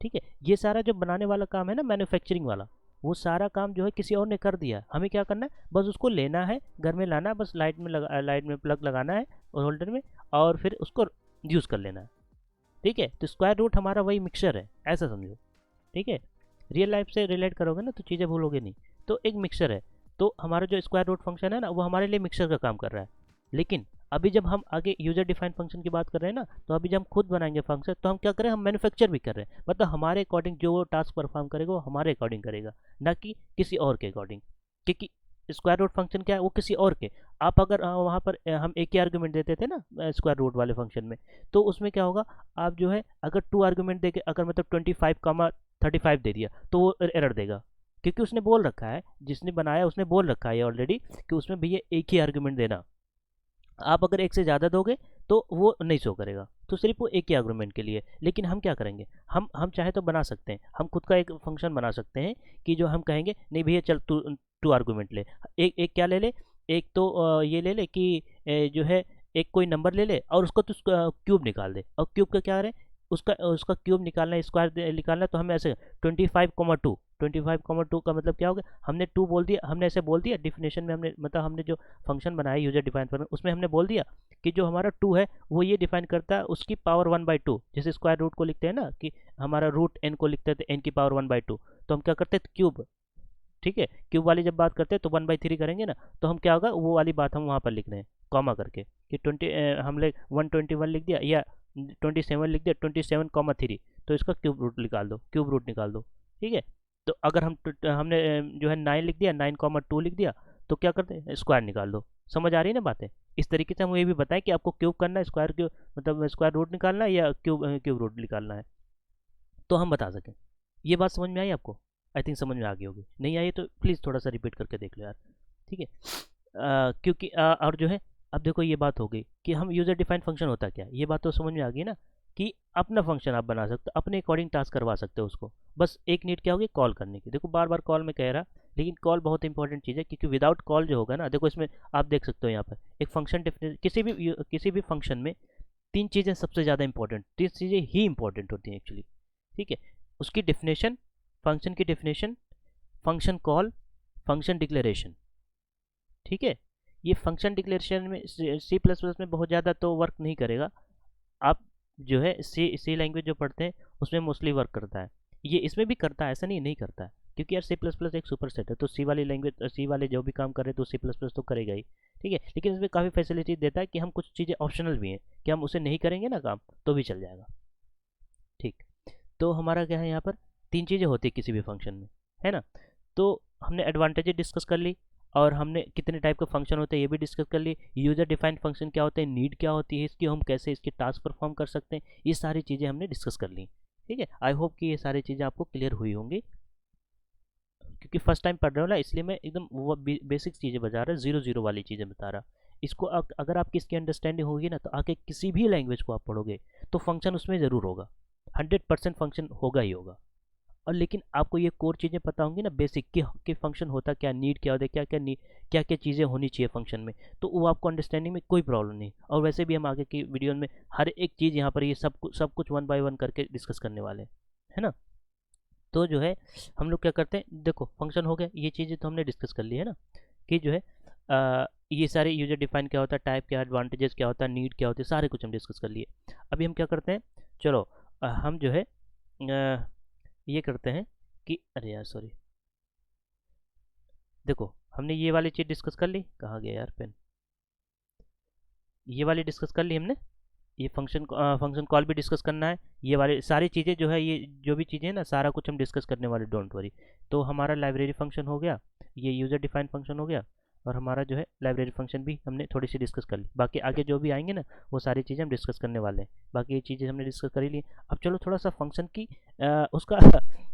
ठीक है, ये सारा जो बनाने वाला काम है ना, मैन्युफैक्चरिंग वाला, वो सारा काम जो है किसी और ने कर दिया, हमें क्या करना है, बस उसको लेना है, घर में लाना है, बस लाइट में प्लग लगाना है और होल्डर में, और फिर उसको यूज़ कर लेना है। ठीक है, तो स्क्वायर रूट हमारा वही मिक्सचर है, ऐसा समझो। ठीक है, रियल लाइफ से रिलेट करोगे ना तो चीज़ें भूलोगे नहीं। तो एक मिक्सचर है, तो हमारा जो स्क्वायर रूट फंक्शन है ना, वो हमारे लिए मिक्सचर का काम कर रहा है। लेकिन अभी जब हम आगे यूजर डिफाइंड फंक्शन की बात कर रहे हैं ना, तो अभी जब हम खुद बनाएंगे फंक्शन, तो हम क्या करें, हम मैन्युफैक्चर भी कर रहे हैं, मतलब हमारे अकॉर्डिंग जो वो टास्क परफॉर्म करेगा वो हमारे अकॉर्डिंग करेगा, ना कि किसी और के अकॉर्डिंग। क्योंकि स्क्वायर रूट फंक्शन क्या है, वो किसी और के, आप अगर वहाँ पर हम एक ही आर्गूमेंट देते थे ना स्क्वायर रूट वाले फंक्शन में, तो उसमें क्या होगा, आप जो है अगर टू आर्गूमेंट दे के, अगर मतलब 25, 35 दे दिया तो वो एरर देगा, क्योंकि उसने बोल रखा है, जिसने बनाया उसने बोल रखा है ऑलरेडी कि उसमें भैया एक ही आर्गूमेंट देना। आप अगर एक से ज़्यादा दोगे तो वो नहीं शो करेगा, तो सिर्फ वो एक ही आर्गूमेंट के लिए। लेकिन हम क्या करेंगे, हम चाहे तो बना सकते हैं, हम खुद का एक फंक्शन बना सकते हैं, कि जो हम कहेंगे नहीं भैया चल तू टू आर्गूमेंट ले, एक एक क्या ले ले, एक तो ये ले ले कि जो है एक कोई नंबर ले ले और उसको तो क्यूब निकाल दे, और क्यूब का क्या करें, उसका उसका क्यूब निकालना है, स्क्वायर निकालना है, तो हमें ऐसे 25,2, 25,2 का मतलब क्या हो गया, हमने टू बोल दिया, हमने ऐसे बोल दिया डिफिनेशन में, हमने मतलब हमने जो फंक्शन बनाया यूजर डिफाइन फंक्शन, उसमें हमने बोल दिया कि जो हमारा टू है वो ये डिफाइन करता है उसकी पावर 1/2, जैसे स्क्वायर रूट को लिखते हैं ना, कि हमारा रूट एन को लिखते थे एन की पावर 1/2, तो हम क्या करते हैं क्यूब। ठीक है, क्यूब वाली जब बात करते हैं तो 1/3 करेंगे ना, तो हम क्या होगा वो वाली बात हम वहाँ पर लिख रहे हैं कॉमा करके, कि हमने 121 लिख दिया या 27 लिख दिया, 27,3, तो इसका क्यूब रूट निकाल दो, क्यूब रूट निकाल दो। ठीक है, तो अगर हमने जो है 9 लिख दिया, 9,2 लिख दिया, तो क्या करते हैं स्क्वायर निकाल दो। समझ आ रही है ना बातें। इस तरीके से हम ये भी बताएं कि आपको क्यूब करना है, स्क्वायर क्यूब मतलब स्क्वायर रूट निकालना है या क्यूब रूट निकालना है, तो हम बता सकें। ये बात समझ में आई आपको, आई थिंक समझ में आ गई होगी, नहीं आई तो प्लीज़ थोड़ा सा रिपीट करके देख लो यार। ठीक है, क्योंकि और जो है अब देखो ये बात हो गई कि हम यूज़र डिफाइंड फंक्शन होता क्या, ये बात तो समझ में आ गई ना, कि अपना फंक्शन आप बना सकते हो, अपने अकॉर्डिंग टास्क करवा सकते हो उसको, बस एक नीड क्या होगी कॉल करने की। देखो बार बार कॉल में कह रहा, लेकिन कॉल बहुत इंपॉर्टेंट चीज़ है, क्योंकि विदाउट कॉल जो होगा ना, देखो इसमें आप देख सकते हो यहाँ पर एक फंक्शन डिफिनेशन, किसी भी फंक्शन में तीन चीज़ें सबसे ज़्यादा इंपॉर्टेंट, तीन चीज़ें ही इंपॉर्टेंट होती हैं एक्चुअली। ठीक है, उसकी डिफिनेशन, फंक्शन की definition, function call, function declaration. ठीक है, ये फंक्शन डिक्लेरेशन में सी प्लस प्लस में बहुत ज़्यादा तो वर्क नहीं करेगा, आप जो है सी लैंग्वेज जो पढ़ते हैं उसमें मोस्टली वर्क करता है, ये इसमें भी करता है, ऐसा नहीं करता है, क्योंकि यार सी प्लस प्लस एक सुपर सेट है, तो सी वाली लैंग्वेज, सी वाले जो भी काम कर रहे हैं तो सी प्लस प्लस तो करेगा ही। ठीक है, लेकिन इसमें काफ़ी फैसिलिटी देता है कि हम कुछ चीज़ें ऑप्शनल भी हैं कि हम उसे नहीं करेंगे ना काम तो भी चल जाएगा। ठीक, तो हमारा क्या है यहाँ पर, तीन चीज़ें होती है किसी भी फंक्शन में, है ना। तो हमने एडवांटेजेस डिस्कस कर ली, और हमने कितने टाइप के फंक्शन होते हैं ये भी डिस्कस कर ली, यूजर डिफाइंड फंक्शन क्या होते हैं, नीड क्या होती है इसकी, हम कैसे इसके टास्क परफॉर्म कर सकते हैं, ये सारी चीज़ें हमने डिस्कस कर ली। ठीक है, आई होप कि ये सारी चीज़ें आपको क्लियर हुई होंगी, क्योंकि फर्स्ट टाइम पढ़ रहे हो ना, इसलिए मैं एकदम वो बेसिक चीज़ें बता रहा, जीरो जीरो वाली चीज़ें बता रहा। इसको अगर आपकी इसकी अंडरस्टैंडिंग होगी ना, तो आगे किसी भी लैंग्वेज को आप पढ़ोगे तो फंक्शन उसमें ज़रूर होगा, 100% फंक्शन होगा ही होगा। और लेकिन आपको ये कोर चीज़ें पता होंगी ना, बेसिक कि फंक्शन होता क्या, नीड क्या होता है, क्या क्या चीज़ें होनी चाहिए फंक्शन में, तो वो आपको अंडरस्टैंडिंग में कोई प्रॉब्लम नहीं। और वैसे भी हम आगे की वीडियो में हर एक चीज़ यहाँ पर ये सब कुछ वन बाय वन करके डिस्कस करने वाले हैं, है ना। तो जो है हम लोग क्या करते हैं, देखो फंक्शन हो गया, ये चीज़ें तो हमने डिस्कस कर ली है ना, कि जो है ये सारे यूजर डिफाइन क्या होता है, टाइप क्या, एडवांटेजेस क्या होता है, नीड क्या होती है, सारे कुछ हम डिस्कस कर लिए। अभी हम क्या करते हैं, चलो हम जो है ये करते हैं कि, अरे यार सॉरी, देखो हमने ये वाली चीज़ डिस्कस कर ली, कहाँ गया यार पेन, ये वाली डिस्कस कर ली हमने, ये फंक्शन कॉल भी डिस्कस करना है, ये वाली सारी चीज़ें जो है, ये जो भी चीज़ें हैं ना, सारा कुछ हम डिस्कस करने वाले, डोंट वरी। तो हमारा लाइब्रेरी फंक्शन हो गया, ये यूज़र डिफाइंड फंक्शन हो गया, और हमारा जो है लाइब्रेरी फंक्शन भी हमने थोड़ी सी डिस्कस कर ली। बाकी आगे जो भी आएंगे ना, वो सारी चीज़ें हम डिस्कस करने वाले हैं। बाकी ये चीज़ें हमने डिस्कस कर ही ली। अब चलो थोड़ा सा फंक्शन की उसका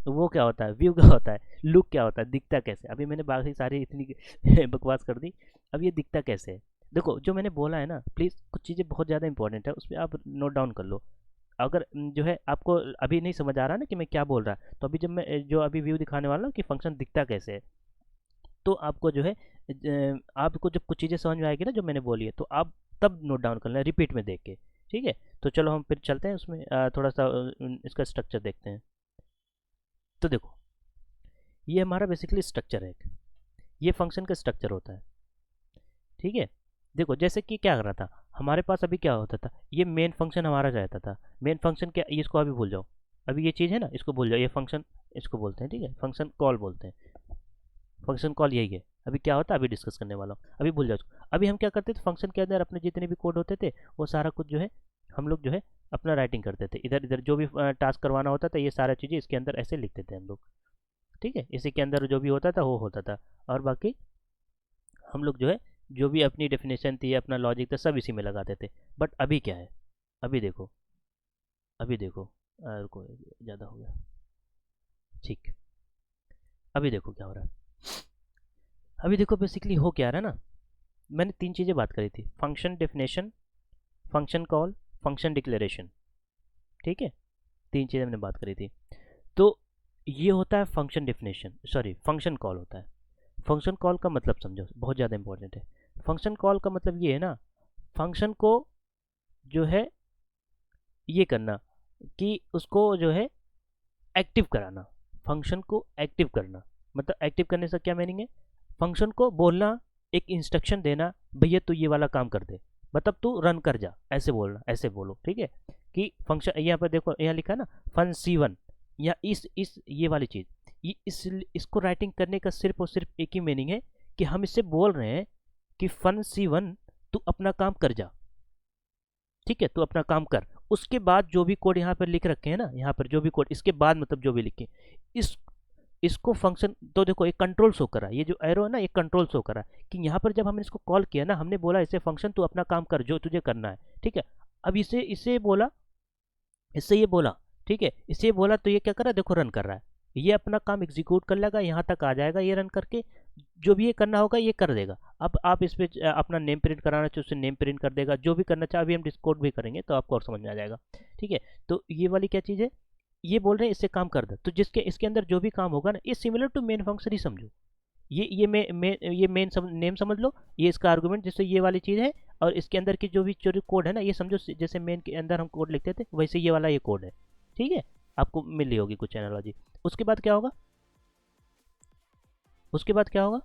वो क्या होता है, व्यू क्या होता है, लुक क्या होता है, दिखता कैसे। अभी मैंने बाकी सारी इतनी बकवास कर दी, अब ये दिखता कैसे है। देखो जो मैंने बोला है ना, प्लीज़ कुछ चीज़ें बहुत ज़्यादा इंपॉर्टेंट है, उसमें आप नोट डाउन कर लो। अगर जो है आपको अभी नहीं समझ आ रहा ना कि मैं क्या बोल रहा, तो अभी जब मैं जो अभी व्यू दिखाने वाला हूँ कि फंक्शन दिखता कैसे है, तो आपको जो है आपको जब कुछ चीज़ें समझ में आएगी ना जो मैंने बोली है, तो आप तब नोट डाउन कर लें रिपीट में देख के। ठीक है, तो चलो हम फिर चलते हैं उसमें, थोड़ा सा इसका स्ट्रक्चर देखते हैं। तो देखो ये हमारा बेसिकली स्ट्रक्चर है, ये फंक्शन का स्ट्रक्चर होता है। ठीक है, देखो जैसे कि क्या कर रहा था, हमारे पास अभी क्या होता था, ये मेन फंक्शन हमारा रहता था। मेन फंक्शन क्या, इसको अभी भूल जाओ, अभी ये चीज़ है ना, इसको भूल जाओ, ये फंक्शन इसको बोलते हैं, ठीक है, फंक्शन कॉल बोलते हैं, फंक्शन कॉल यही है। अभी क्या होता है अभी डिस्कस करने वाला हूँ, अभी भूल जाओ इसको। अभी हम क्या करते थे, फंक्शन के अंदर अपने जितने भी कोड होते थे, वो सारा कुछ जो है हम लोग जो है अपना राइटिंग करते थे, इधर इधर जो भी टास्क करवाना होता था, ये सारा चीज़ें इसके अंदर ऐसे लिखते थे हम लोग। ठीक है, इसी के अंदर जो भी होता था वो होता था, और बाकी हम लोग जो है जो भी अपनी डेफिनेशन थी, अपना लॉजिक था, सब इसी में लगाते थे। बट अभी क्या है, अभी देखो, अभी देखो, रुको ज़्यादा हो गया, ठीक, अभी देखो क्या हो रहा है। अभी देखो बेसिकली हो क्या रहा है ना, मैंने तीन चीज़ें बात करी थी, function definition, function call, function declaration. ठीक है, तीन चीज़ें मैंने बात करी थी। तो ये होता है function definition, sorry function call होता है। फंक्शन कॉल का मतलब समझो, बहुत ज़्यादा इंपॉर्टेंट है। फंक्शन कॉल का मतलब ये है ना, फंक्शन को जो है ये करना, कि उसको जो है एक्टिव कराना, फंक्शन को एक्टिव करना। मतलब एक्टिव करने से क्या मीनिंग है, फंक्शन को बोलना, एक इंस्ट्रक्शन देना, भैया तू ये वाला काम कर दे, मतलब तू रन कर जा, ऐसे बोलना, ऐसे बोलो। ठीक है, कि फंक्शन यहाँ पर देखो, यहाँ लिखा है ना फन C1, या इस ये वाली चीज़, ये इसको राइटिंग करने का सिर्फ और सिर्फ एक ही मीनिंग है, कि हम इससे बोल रहे हैं कि फन C1 तू अपना काम कर जा। ठीक है, तू अपना काम कर, उसके बाद जो भी कोड यहाँ पर लिख रखे हैं ना, यहाँ पर जो भी कोड इसके बाद मतलब जो भी लिखे, इस इसको फंक्शन, तो देखो एक कंट्रोल शो करा, ये जो एरो है ना, ये कंट्रोल शो करा, कि यहाँ पर जब हमने इसको कॉल किया ना, हमने बोला इसे फंक्शन तू अपना काम कर जो तुझे करना है। ठीक है, अब इसे इसे बोला, इससे ये बोला, ठीक है, इसे बोला, तो ये क्या कर रहा है, देखो रन कर रहा है, ये अपना काम एग्जीक्यूट कर लेगा, यहाँ तक आ जाएगा, ये रन करके जो भी ये करना होगा ये कर देगा। अब आप इस पर अपना नेम प्रिंट कराना चाहिए, उससे नेम प्रिंट कर देगा, जो भी करना चाहे। अभी हम डिस्कोड भी करेंगे तो आपको और समझ में आ जाएगा। ठीक है, तो ये वाली क्या चीज़ है, ये बोल रहे हैं इससे काम कर दे, तो जिसके इसके अंदर जो भी काम होगा ना, ये सिमिलर टू मेन फंक्शन ही समझो। ये मेन नेम समझ लो, ये इसका आर्गुमेंट, जिससे ये वाली चीज़ है, और इसके अंदर की जो भी कोड है ना, ये समझो जैसे मेन के अंदर हम कोड लिखते थे, वैसे ये वाला ये कोड है। ठीक है, आपको मिल रही होगी कुछ एनालॉजी। उसके बाद क्या होगा, उसके बाद क्या होगा,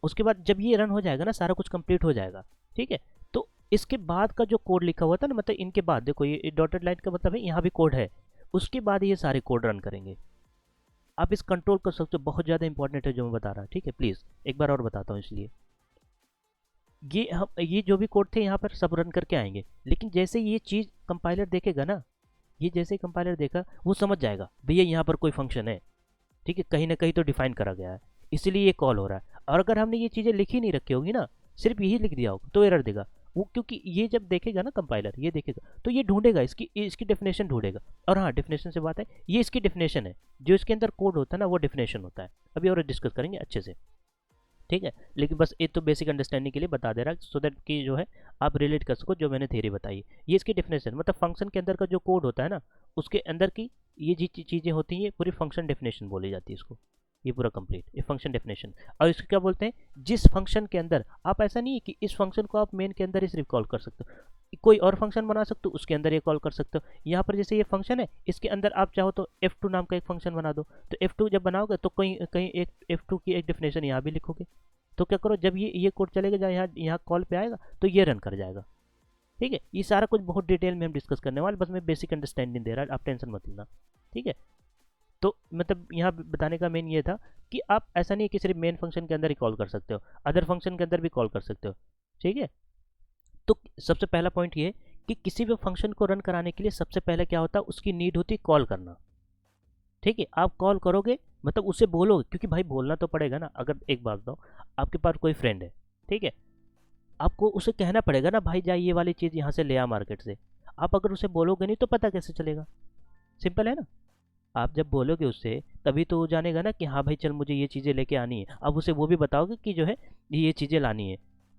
उसके बाद जब ये रन हो जाएगा ना, सारा कुछ कंप्लीट हो जाएगा। ठीक है, तो इसके बाद का जो कोड लिखा हुआ था ना, मतलब इनके बाद देखो, ये डॉटेड लाइन का मतलब है यहाँ भी कोड है, उसके बाद ये सारे कोड रन करेंगे। आप इस कंट्रोल कर सकते हो, बहुत ज़्यादा इंपॉर्टेंट है जो मैं बता रहा। ठीक है, प्लीज़ एक बार और बताता हूँ। इसलिए ये जो भी कोड थे यहाँ पर सब रन करके आएंगे, लेकिन जैसे ये चीज़ कंपाइलर देखेगा ना, ये जैसे ही कंपाइलर देखा वो समझ जाएगा भैया यहाँ पर कोई फंक्शन है, ठीक है, कहीं ना कहीं तो डिफाइन करा गया है, इसीलिए ये कॉल हो रहा है। और अगर हमने ये चीज़ें लिखी नहीं रखी होगी ना, सिर्फ यही लिख दिया होगा, तो एरर देगा वो, क्योंकि ये जब देखेगा ना कंपाइलर, ये देखेगा तो ये ढूंढेगा, इसकी डेफिनेशन ढूंढेगा। और हाँ, डेफिनेशन से बात है, ये इसकी डेफिनेशन है, जो इसके अंदर कोड होता है ना वो डेफिनेशन होता है। अभी और डिस्कस करेंगे अच्छे से, ठीक है। लेकिन बस ये तो बेसिक अंडरस्टैंडिंग के लिए बता दे रहा है, सो दैट कि जो है आप रिलेट कर सको जो मैंने थ्योरी बताई। ये इसकी डेफिनेशन, मतलब फंक्शन के अंदर का जो कोड होता है ना, उसके अंदर की ये जी चीज़ें होती हैं, पूरी फंक्शन डेफिनेशन बोली जाती है इसको, ये पूरा कंप्लीट ये फंक्शन डेफिनेशन। और इसको क्या बोलते हैं, जिस फंक्शन के अंदर आप, ऐसा नहीं है कि इस फंक्शन को आप मेन के अंदर ही सिर्फ कॉल कर सकते हो, कोई और फंक्शन बना सकते हो उसके अंदर ये कॉल कर सकते हो। यहाँ पर जैसे ये फंक्शन है, इसके अंदर आप चाहो तो F2 नाम का एक फंक्शन बना दो, तो F2 जब बनाओगे तो कहीं कहीं एक F2 की एक डेफिनेशन यहाँ भी लिखोगे। तो क्या करो, जब ये कोड चलेगा जहाँ यहाँ कॉल पे आएगा तो ये रन कर जाएगा, ठीक है। ये सारा कुछ बहुत डिटेल में हम डिस्कस करने वाले, बस मैं बेसिक अंडरस्टैंडिंग दे रहा है, आप टेंशन मत लेना, ठीक है। तो मतलब यहाँ बताने का मेन ये था कि आप ऐसा नहीं है कि सिर्फ मेन फंक्शन के अंदर ही कॉल कर सकते हो, अदर फंक्शन के अंदर भी कॉल कर सकते हो, ठीक है। तो सबसे पहला पॉइंट ये कि किसी भी फंक्शन को रन कराने के लिए सबसे पहले क्या होता है, उसकी नीड होती है कॉल करना, ठीक है। आप कॉल करोगे मतलब उसे बोलोगे, क्योंकि भाई बोलना तो पड़ेगा ना। अगर एक बात बताओ, आपके पास कोई फ्रेंड है, ठीक है, आपको उसे कहना पड़ेगा ना, भाई जाए ये वाली चीज़ यहाँ से ले आ मार्केट से। आप अगर उसे बोलोगे नहीं तो पता कैसे चलेगा, सिंपल है ना। आप जब बोलोगे उससे तभी तो वो जानेगा ना कि हाँ भाई चल मुझे ये चीज़ें लेके आनी है। अब उसे वो भी बताओगे कि जो है ये चीज़ें लानी है,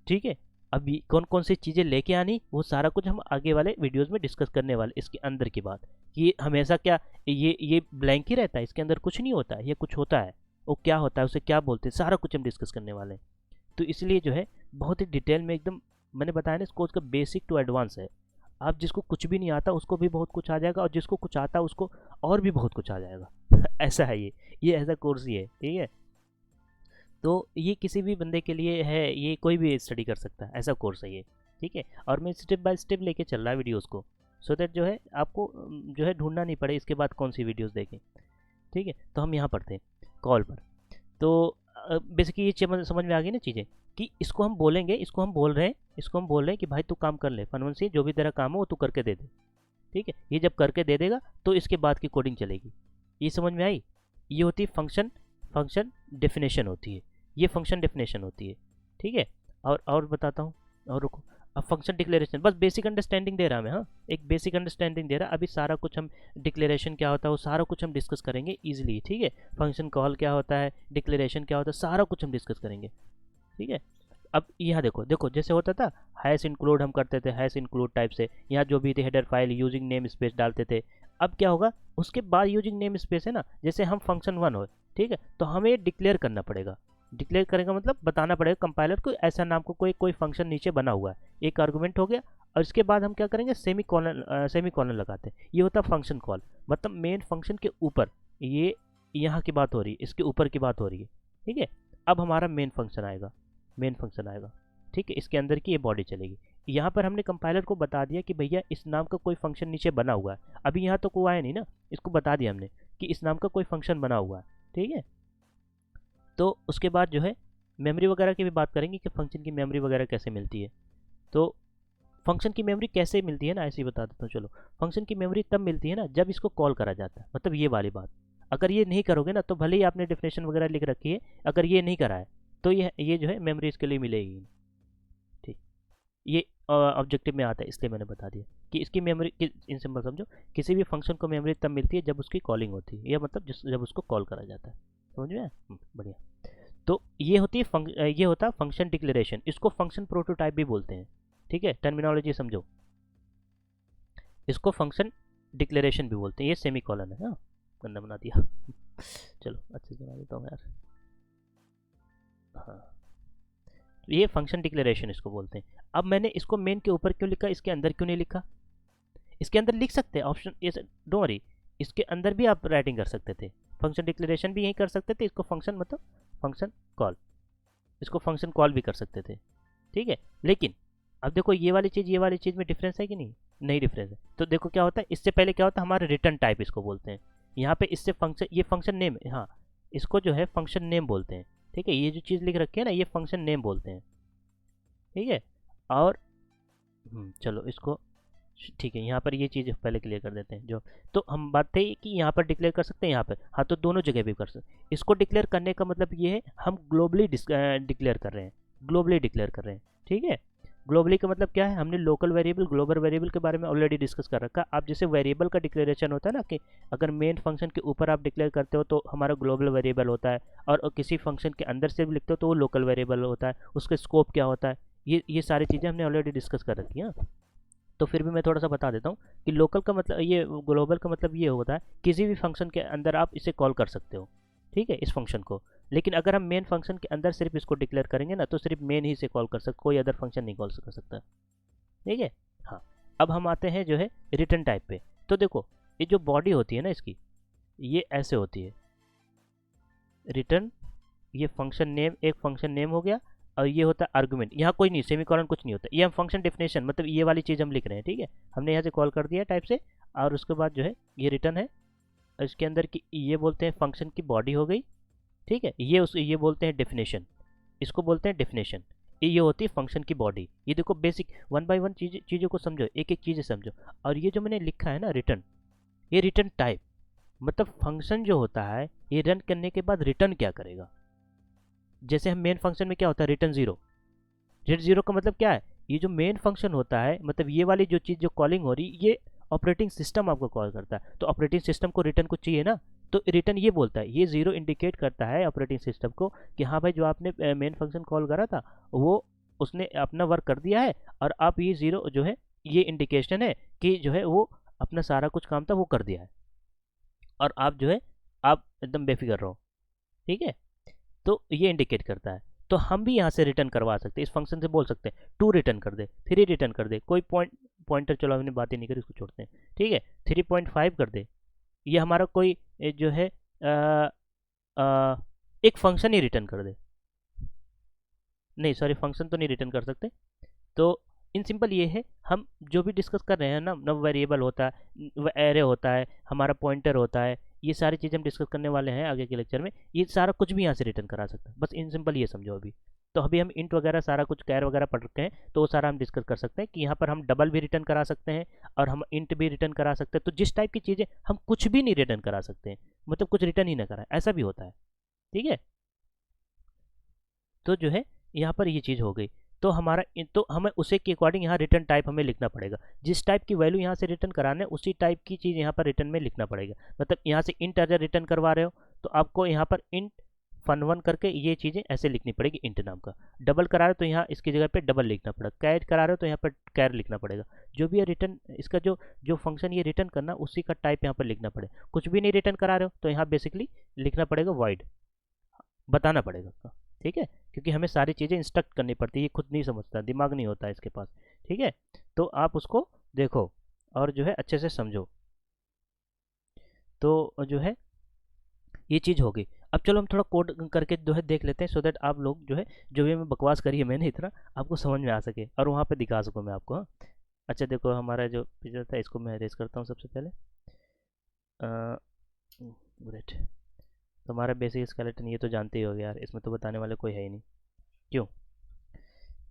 ठीक है। अब कौन कौन सी चीज़ें लेके आनी, वो सारा कुछ हम आगे वाले वीडियोस में डिस्कस करने वाले। इसके अंदर की बात कि हमेशा क्या ये ब्लैंक ही रहता है, इसके अंदर कुछ नहीं होता है, ये कुछ होता है, वो क्या होता है, उसे क्या बोलते हैं, सारा कुछ हम डिस्कस करने वाले हैं। तो इसलिए जो है बहुत ही डिटेल में एकदम, मैंने बताया ना, इस कोर्स का बेसिक टू एडवांस है। आप जिसको कुछ भी नहीं आता उसको भी बहुत कुछ आ जाएगा, और जिसको कुछ आता है उसको और भी बहुत कुछ आ जाएगा ऐसा है ये ऐसा कोर्स ही है, ठीक है। तो ये किसी भी बंदे के लिए है, ये कोई भी स्टडी कर सकता है, ऐसा कोर्स है ये, ठीक है। और मैं स्टेप बाय स्टेप लेके चल रहा है वीडियोस को, सो दैट जो है आपको जो है ढूंढना नहीं पड़े इसके बाद कौन सी वीडियोस देखें, ठीक है। तो हम यहाँ पढ़ते हैं कॉल पर। तो बेसिकली ये समझ में आ गई ना चीज़ें, कि इसको हम बोलेंगे, इसको हम बोल रहे हैं, इसको हम बोल रहे हैं कि भाई तू काम कर ले, फनवन से जो भी तेरा काम हो वो तू करके दे दे, ठीक है। ये जब करके दे देगा तो इसके बाद की कोडिंग चलेगी। ये समझ में आई, ये होती है फंक्शन फंक्शन डेफिनेशन होती है, ये फंक्शन डेफिनेशन होती है, ठीक है। और बताता हूँ, और रुको। अब फंक्शन डिक्लेरेशन, बस बेसिक अंडरस्टैंडिंग दे रहा मैं, हाँ एक बेसिक अंडरस्टैंडिंग दे रहा। अभी सारा कुछ हम डिक्लेरेशन क्या होता है वो सारा कुछ हम डिस्कस करेंगे इजीली, ठीक है। फंक्शन कॉल क्या होता है, डिक्लेरेशन क्या होता है, सारा कुछ हम डिस्कस करेंगे, ठीक है। अब यहाँ देखो देखो, जैसे होता था हैश इंक्लूड, हम करते थे हैश इंक्लूड टाइप से, यहाँ जो भी थे header file using name space डालते थे। अब क्या होगा, उसके बाद यूजिंग नेम स्पेस है ना, जैसे हम फंक्शन 1 हो, ठीक है, तो हमें डिक्लेयर करना पड़ेगा। डिक्लेयर करेगा मतलब बताना पड़ेगा कंपाइलर को ऐसा नाम को कोई फंक्शन नीचे बना हुआ है, एक आर्गुमेंट हो गया। और इसके बाद हम क्या करेंगे, सेमी कॉलन लगाते हैं, ये होता है फंक्शन कॉल। मतलब मेन फंक्शन के ऊपर, ये यहाँ की बात हो रही है, इसके ऊपर की बात हो रही है, ठीक है। अब हमारा मेन फंक्शन आएगा, मेन फंक्शन आएगा, ठीक है, इसके अंदर की ये बॉडी चलेगी। यहाँ पर हमने कंपाइलर को बता दिया कि भैया इस नाम का कोई फंक्शन नीचे बना हुआ है। अभी यहाँ तो कोई आया नहीं ना, इसको बता दिया हमने कि इस नाम का कोई फंक्शन बना हुआ है, ठीक है। तो उसके बाद जो है मेमोरी वगैरह की भी बात करेंगे कि फंक्शन की मेमोरी वगैरह कैसे मिलती है। तो फंक्शन की मेमोरी कैसे मिलती है ना, ऐसे ही बता देता हूँ। चलो, फंक्शन की मेमोरी तब मिलती है ना जब इसको कॉल करा जाता है, मतलब ये वाली बात। अगर ये नहीं करोगे ना, तो भले ही आपने डेफिनेशन वगैरह लिख रखी है, अगर ये नहीं करा है तो ये जो है मेमोरी इसके लिए मिलेगी, ठीक। ये ऑब्जेक्टिव में आता है, इसलिए मैंने बता दिया कि इसकी मेमोरी, इन सिंपल समझो, किसी भी फंक्शन को मेमोरी तब मिलती है जब उसकी कॉलिंग होती है, या मतलब जब उसको कॉल करा जाता है। समझ में आया? बढ़िया। तो ये होती है ये होता है फंक्शन डिक्लेरेशन, इसको फंक्शन प्रोटोटाइप भी बोलते हैं, ठीक है। टर्मिनोलॉजी समझो, इसको फंक्शन डिक्लेरेशन भी बोलते हैं। ये सेमी कॉलन है, हाँ गंदा बना दिया चलो अच्छे से बना देता हूँ यार, हाँ। तो ये फंक्शन डिक्लेरेशन इसको बोलते हैं। अब मैंने इसको मेन के ऊपर क्यों लिखा, इसके अंदर क्यों नहीं लिखा? इसके अंदर लिख सकते हैं, ऑप्शन ये, डोंट वरी, इसके अंदर भी आप राइटिंग कर सकते थे, फंक्शन डिक्लेरेशन भी यही कर सकते थे। इसको फंक्शन मतलब फंक्शन कॉल, इसको फंक्शन कॉल भी कर सकते थे, ठीक है। लेकिन अब देखो ये वाली चीज़ में डिफरेंस है कि नहीं? नहीं डिफरेंस है। तो देखो क्या होता है, इससे पहले क्या होता है, हमारा रिटर्न टाइप इसको बोलते हैं। यहाँ पे इससे फंक्शन, ये फंक्शन नेम, हाँ इसको जो है फंक्शन नेम बोलते हैं, ठीक है। ये जो चीज़ लिख रखी है ना, ये फंक्शन नेम बोलते हैं, ठीक है। और चलो इसको ठीक है, यहाँ पर ये चीज़ पहले क्लियर कर देते हैं जो। तो हम बात थे कि यहाँ पर डिक्लेयर कर सकते हैं, यहाँ पर हाँ, तो दोनों जगह भी कर सकते हैं। इसको डिक्लेयर करने का मतलब ये है हम ग्लोबली डिक्लेयर कर रहे हैं, ग्लोबली डिक्लेयर कर रहे हैं। ठीक है, ग्लोबली का मतलब क्या है, हमने लोकल वेरिएबल ग्लोबल वेरिएबल के बारे में ऑलरेडी डिस्कस कर रखा। आप जैसे वेरिएबल का डिक्लेरेशन होता है ना, कि अगर मेन फंक्शन के ऊपर आप डिक्लेयर करते हो तो हमारा ग्लोबल वेरिएबल होता है, और किसी फंक्शन के अंदर से भी लिखते हो तो वो लोकल वेरिएबल होता है, उसका स्कोप क्या होता है, ये सारी चीज़ें हमने ऑलरेडी डिस्कस कर रखी हैं। तो फिर भी मैं थोड़ा सा बता देता हूँ कि लोकल का मतलब, ये ग्लोबल का मतलब ये होता है किसी भी फंक्शन के अंदर आप इसे कॉल कर सकते हो, ठीक है, इस फंक्शन को। लेकिन अगर हम मेन फंक्शन के अंदर सिर्फ इसको डिक्लेयर करेंगे ना, तो सिर्फ मेन ही से कॉल कर सकते, कोई अदर फंक्शन नहीं कॉल कर सकता। ठीक है, हाँ। अब हम आते हैं जो है रिटर्न टाइप पे। तो देखो, ये जो बॉडी होती है ना इसकी, ये ऐसे होती है रिटर्न, ये फंक्शन नेम, एक फंक्शन नेम हो गया, और ये होता है आर्गुमेंट। यहाँ कोई नहीं, सेमीकोलन कुछ नहीं होता, ये हम फंक्शन डेफिनेशन, मतलब ये वाली चीज़ हम लिख रहे हैं। ठीक है, हमने यहाँ से कॉल कर दिया टाइप से, और उसके बाद जो है ये रिटर्न है, इसके अंदर की ये बोलते हैं फंक्शन की बॉडी हो गई। ठीक है, ये बोलते हैं डेफिनेशन, इसको बोलते हैं डेफिनेशन। ये होती है फंक्शन की बॉडी। ये देखो बेसिक 1 बाय 1 चीज़ों को समझो, एक एक चीज़ें समझो। और ये जो मैंने लिखा है ना रिटर्न, ये रिटर्न टाइप, मतलब फंक्शन जो होता है ये रन करने के बाद रिटर्न क्या करेगा। जैसे हम मेन फंक्शन में क्या होता है, रिटर्न जीरो। रिटर्न जीरो का मतलब क्या है, ये जो मेन फंक्शन होता है, मतलब ये वाली जो चीज़ जो कॉलिंग हो रही, ये ऑपरेटिंग सिस्टम आपको कॉल करता है, तो ऑपरेटिंग सिस्टम को रिटर्न कुछ चाहिए ना, तो रिटर्न ये बोलता है, ये जीरो इंडिकेट करता है ऑपरेटिंग सिस्टम को कि हाँ भाई, जो आपने मेन फंक्शन कॉल करा था वो उसने अपना वर्क कर दिया है, और आप ये जीरो जो है ये इंडिकेशन है कि जो है वो अपना सारा कुछ काम था वो कर दिया है, और आप जो है आप एकदम बेफिक्र रहो। ठीक है, तो ये इंडिकेट करता है। तो हम भी यहाँ से रिटर्न करवा सकते हैं, इस फंक्शन से बोल सकते हैं 2 रिटर्न कर दे, 3 रिटर्न कर दे, कोई पॉइंटर, चलो हमने बात ही नहीं करी, इसको छोड़ते हैं। ठीक है, 3.5 कर दे, ये हमारा कोई जो है एक फंक्शन ही रिटर्न कर दे। नहीं सॉरी, फंक्शन तो नहीं रिटर्न कर सकते। तो इन सिंपल ये है, हम जो भी डिस्कस कर रहे हैं ना, नव वेरिएबल होता है, एरे होता है, हमारा पॉइंटर होता है, ये सारी चीज़ें हम डिस्कस करने वाले हैं आगे के लेक्चर में। ये सारा कुछ भी यहाँ से रिटर्न करा सकते हैं, बस इन सिंपल ये समझो अभी। तो अभी हम इंट वगैरह सारा कुछ कैर वगैरह पढ़ रखे हैं, तो वो सारा हम डिस्कस कर सकते हैं कि यहाँ पर हम डबल भी रिटर्न करा सकते हैं, और हम इंट भी रिटर्न करा सकते हैं। तो जिस टाइप की चीज़ें हम कुछ भी नहीं रिटर्न करा सकते हैं, मतलब कुछ रिटर्न ही ना करा, ऐसा भी होता है। ठीक है, तो जो है यहाँ पर ये चीज़ हो गई। तो हमारा तो हमें उसे के अकॉर्डिंग यहाँ रिटर्न टाइप हमें लिखना पड़ेगा, जिस टाइप की वैल्यू यहाँ से रिटर्न कराना है उसी टाइप की चीज़ यहाँ पर रिटर्न में लिखना पड़ेगा। मतलब यहाँ से इंट अगर रिटर्न करवा रहे हो तो आपको यहाँ पर इंट fun1 करके ये चीज़ें ऐसे लिखनी पड़ेगी इंट नाम का। डबल करा रहे हो तो यहाँ इसकी जगह पे डबल लिखना पड़ेगा, कैर करा रहे हो तो यहाँ पर कैर लिखना पड़ेगा। जो भी है रिटर्न, इसका जो जो फंक्शन ये रिटर्न करना उसी का टाइप यहाँ पर लिखना पड़ेगा। कुछ भी नहीं रिटर्न करा रहे हो तो यहाँ बेसिकली लिखना पड़ेगा void, बताना पड़ेगा। ठीक है, क्योंकि हमें सारी चीज़ें इंस्ट्रक्ट करनी पड़ती है, ये खुद नहीं समझता, दिमाग नहीं होता है इसके पास। ठीक है, तो आप उसको देखो और जो है अच्छे से समझो। तो जो है ये चीज़ होगी। अब चलो हम थोड़ा कोड करके जो है देख लेते हैं, सो दैट आप लोग जो है, जो भी मैं बकवास करी है मैंने इतना, आपको समझ में आ सके और वहाँ पे दिखा सकूँ मैं आपको। हाँ, अच्छा देखो, हमारा जो पिक्चर था इसको मैं अरेज करता हूँ सबसे पहले। ग्रेट, तो हमारा बेसिक स्केलेटन ये तो जानते ही हो यार, इसमें तो बताने वाले कोई है ही नहीं, क्यों।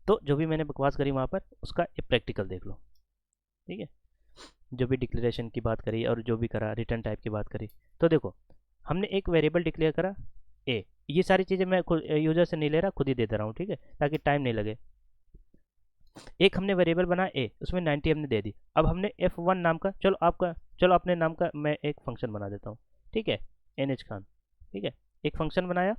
तो जो भी मैंने बकवास करी वहाँ पर, उसका एक प्रैक्टिकल देख लो। ठीक है, जो भी डिक्लेरेशन की बात करी और जो भी करा, रिटर्न टाइप की बात करी, तो देखो हमने एक वेरिएबल डिक्लेयर करा ए। ये सारी चीज़ें मैं खुद यूजर से नहीं ले रहा, खुद ही दे दे रहा हूँ। ठीक है, ताकि टाइम नहीं लगे। एक हमने वेरिएबल बनाया ए, उसमें 90 हमने दे दी। अब हमने F1 नाम का, चलो अपने नाम का मैं एक फंक्शन बना देता हूँ। ठीक है, NH खान। ठीक है, एक फंक्शन बनाया,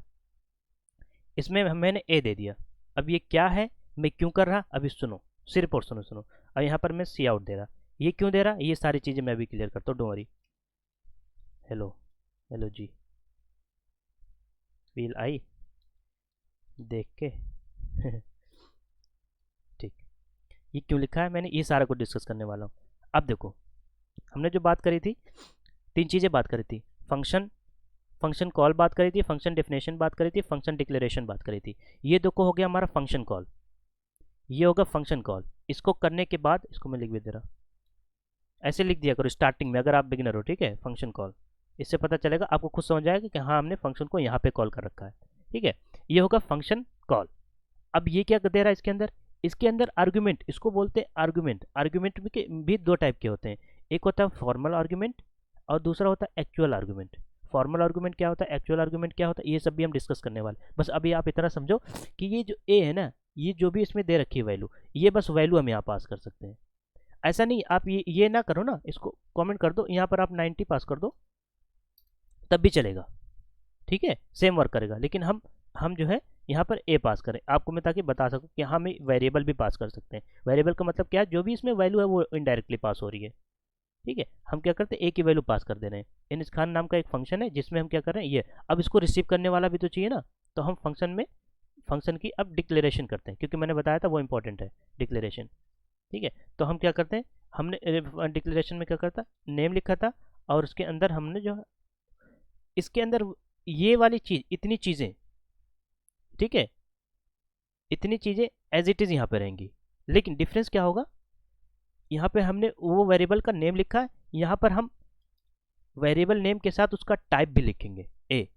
इसमें मैंने ए दे दिया। अब ये क्या है, मैं क्यों कर रहा, अभी सुनो, सिर्फ और सुनो। और यहाँ पर मैं सी आउट दे रहा। ये क्यों दे रहा, ये सारी चीज़ें मैं अभी क्लियर करता हूँ, डोंट वरी। हेलो जी, फील आई देख के ठीक, ये क्यों लिखा है मैंने, ये सारा कुछ डिस्कस करने वाला हूँ। अब देखो, हमने जो बात करी थी, 3 चीज़ें बात करी थी, फंक्शन कॉल बात करी थी, फंक्शन डेफिनेशन बात करी थी, फंक्शन डिक्लेरेशन बात करी थी। ये देखो हो गया हमारा फंक्शन कॉल, ये होगा फंक्शन कॉल। इसको करने के बाद, इसको मैं लिख भी दे रहा, ऐसे लिख दिया करो स्टार्टिंग में अगर आप बिगिनर हो। ठीक है, फंक्शन कॉल, इससे पता चलेगा, आपको खुद समझ आएगा कि हाँ हमने फंक्शन को यहाँ पे कॉल कर रखा है। ठीक है, ये होगा फंक्शन कॉल। अब ये क्या दे रहा है इसके अंदर, इसके अंदर आर्गुमेंट, इसको बोलते हैं आर्गुमेंट। आर्गुमेंट भी दो टाइप के होते हैं, एक होता है फॉर्मल आर्गुमेंट और दूसरा होता है एक्चुअल आर्गुमेंट। फॉर्मल आर्गुमेंट क्या होता है, एक्चुअल आर्गुमेंट क्या होता है, ये सब भी हम डिस्कस करने वाले। बस अभी आप इतना समझो कि ये जो ए है ना, ये जो भी इसमें दे रखी है वैल्यू, ये बस वैल्यू हम यहाँ पास कर सकते हैं। ऐसा नहीं आप ये ना करो ना, इसको कमेंट कर दो, यहाँ पर आप 90 पास कर दो तब भी चलेगा, ठीक है, सेम वर्क करेगा। लेकिन हम जो है यहाँ पर ए पास करें, आपको मैं ताकि बता सकूँ कि हम वेरिएबल भी पास कर सकते हैं। वेरिएबल का मतलब क्या है, जो भी इसमें वैल्यू है वो इनडायरेक्टली पास हो रही है, ठीक है। हम क्या करते हैं, ए की वैल्यू पास कर दे रहे हैं। इनिस खान नाम का एक फंक्शन है जिसमें हम क्या कर रहे हैं, ये अब इसको रिसीव करने वाला भी तो चाहिए ना, तो हम फंक्शन की अब डिक्लेरेशन करते हैं, क्योंकि मैंने बताया था वो इंपॉर्टेंट है डिक्लेरेशन, ठीक है। तो हम क्या करते हैं, हमने डिक्लेरेशन में क्या करता, नेम लिखा था, और उसके अंदर हमने जो इसके अंदर ये वाली चीज़, इतनी चीज़ें, ठीक है, इतनी चीज़ें एज इट इज़ यहाँ पे रहेंगी। लेकिन डिफरेंस क्या होगा, यहाँ पे हमने वो वेरिएबल का नेम लिखा है, यहाँ पर हम वेरिएबल नेम के साथ उसका टाइप भी लिखेंगे ए।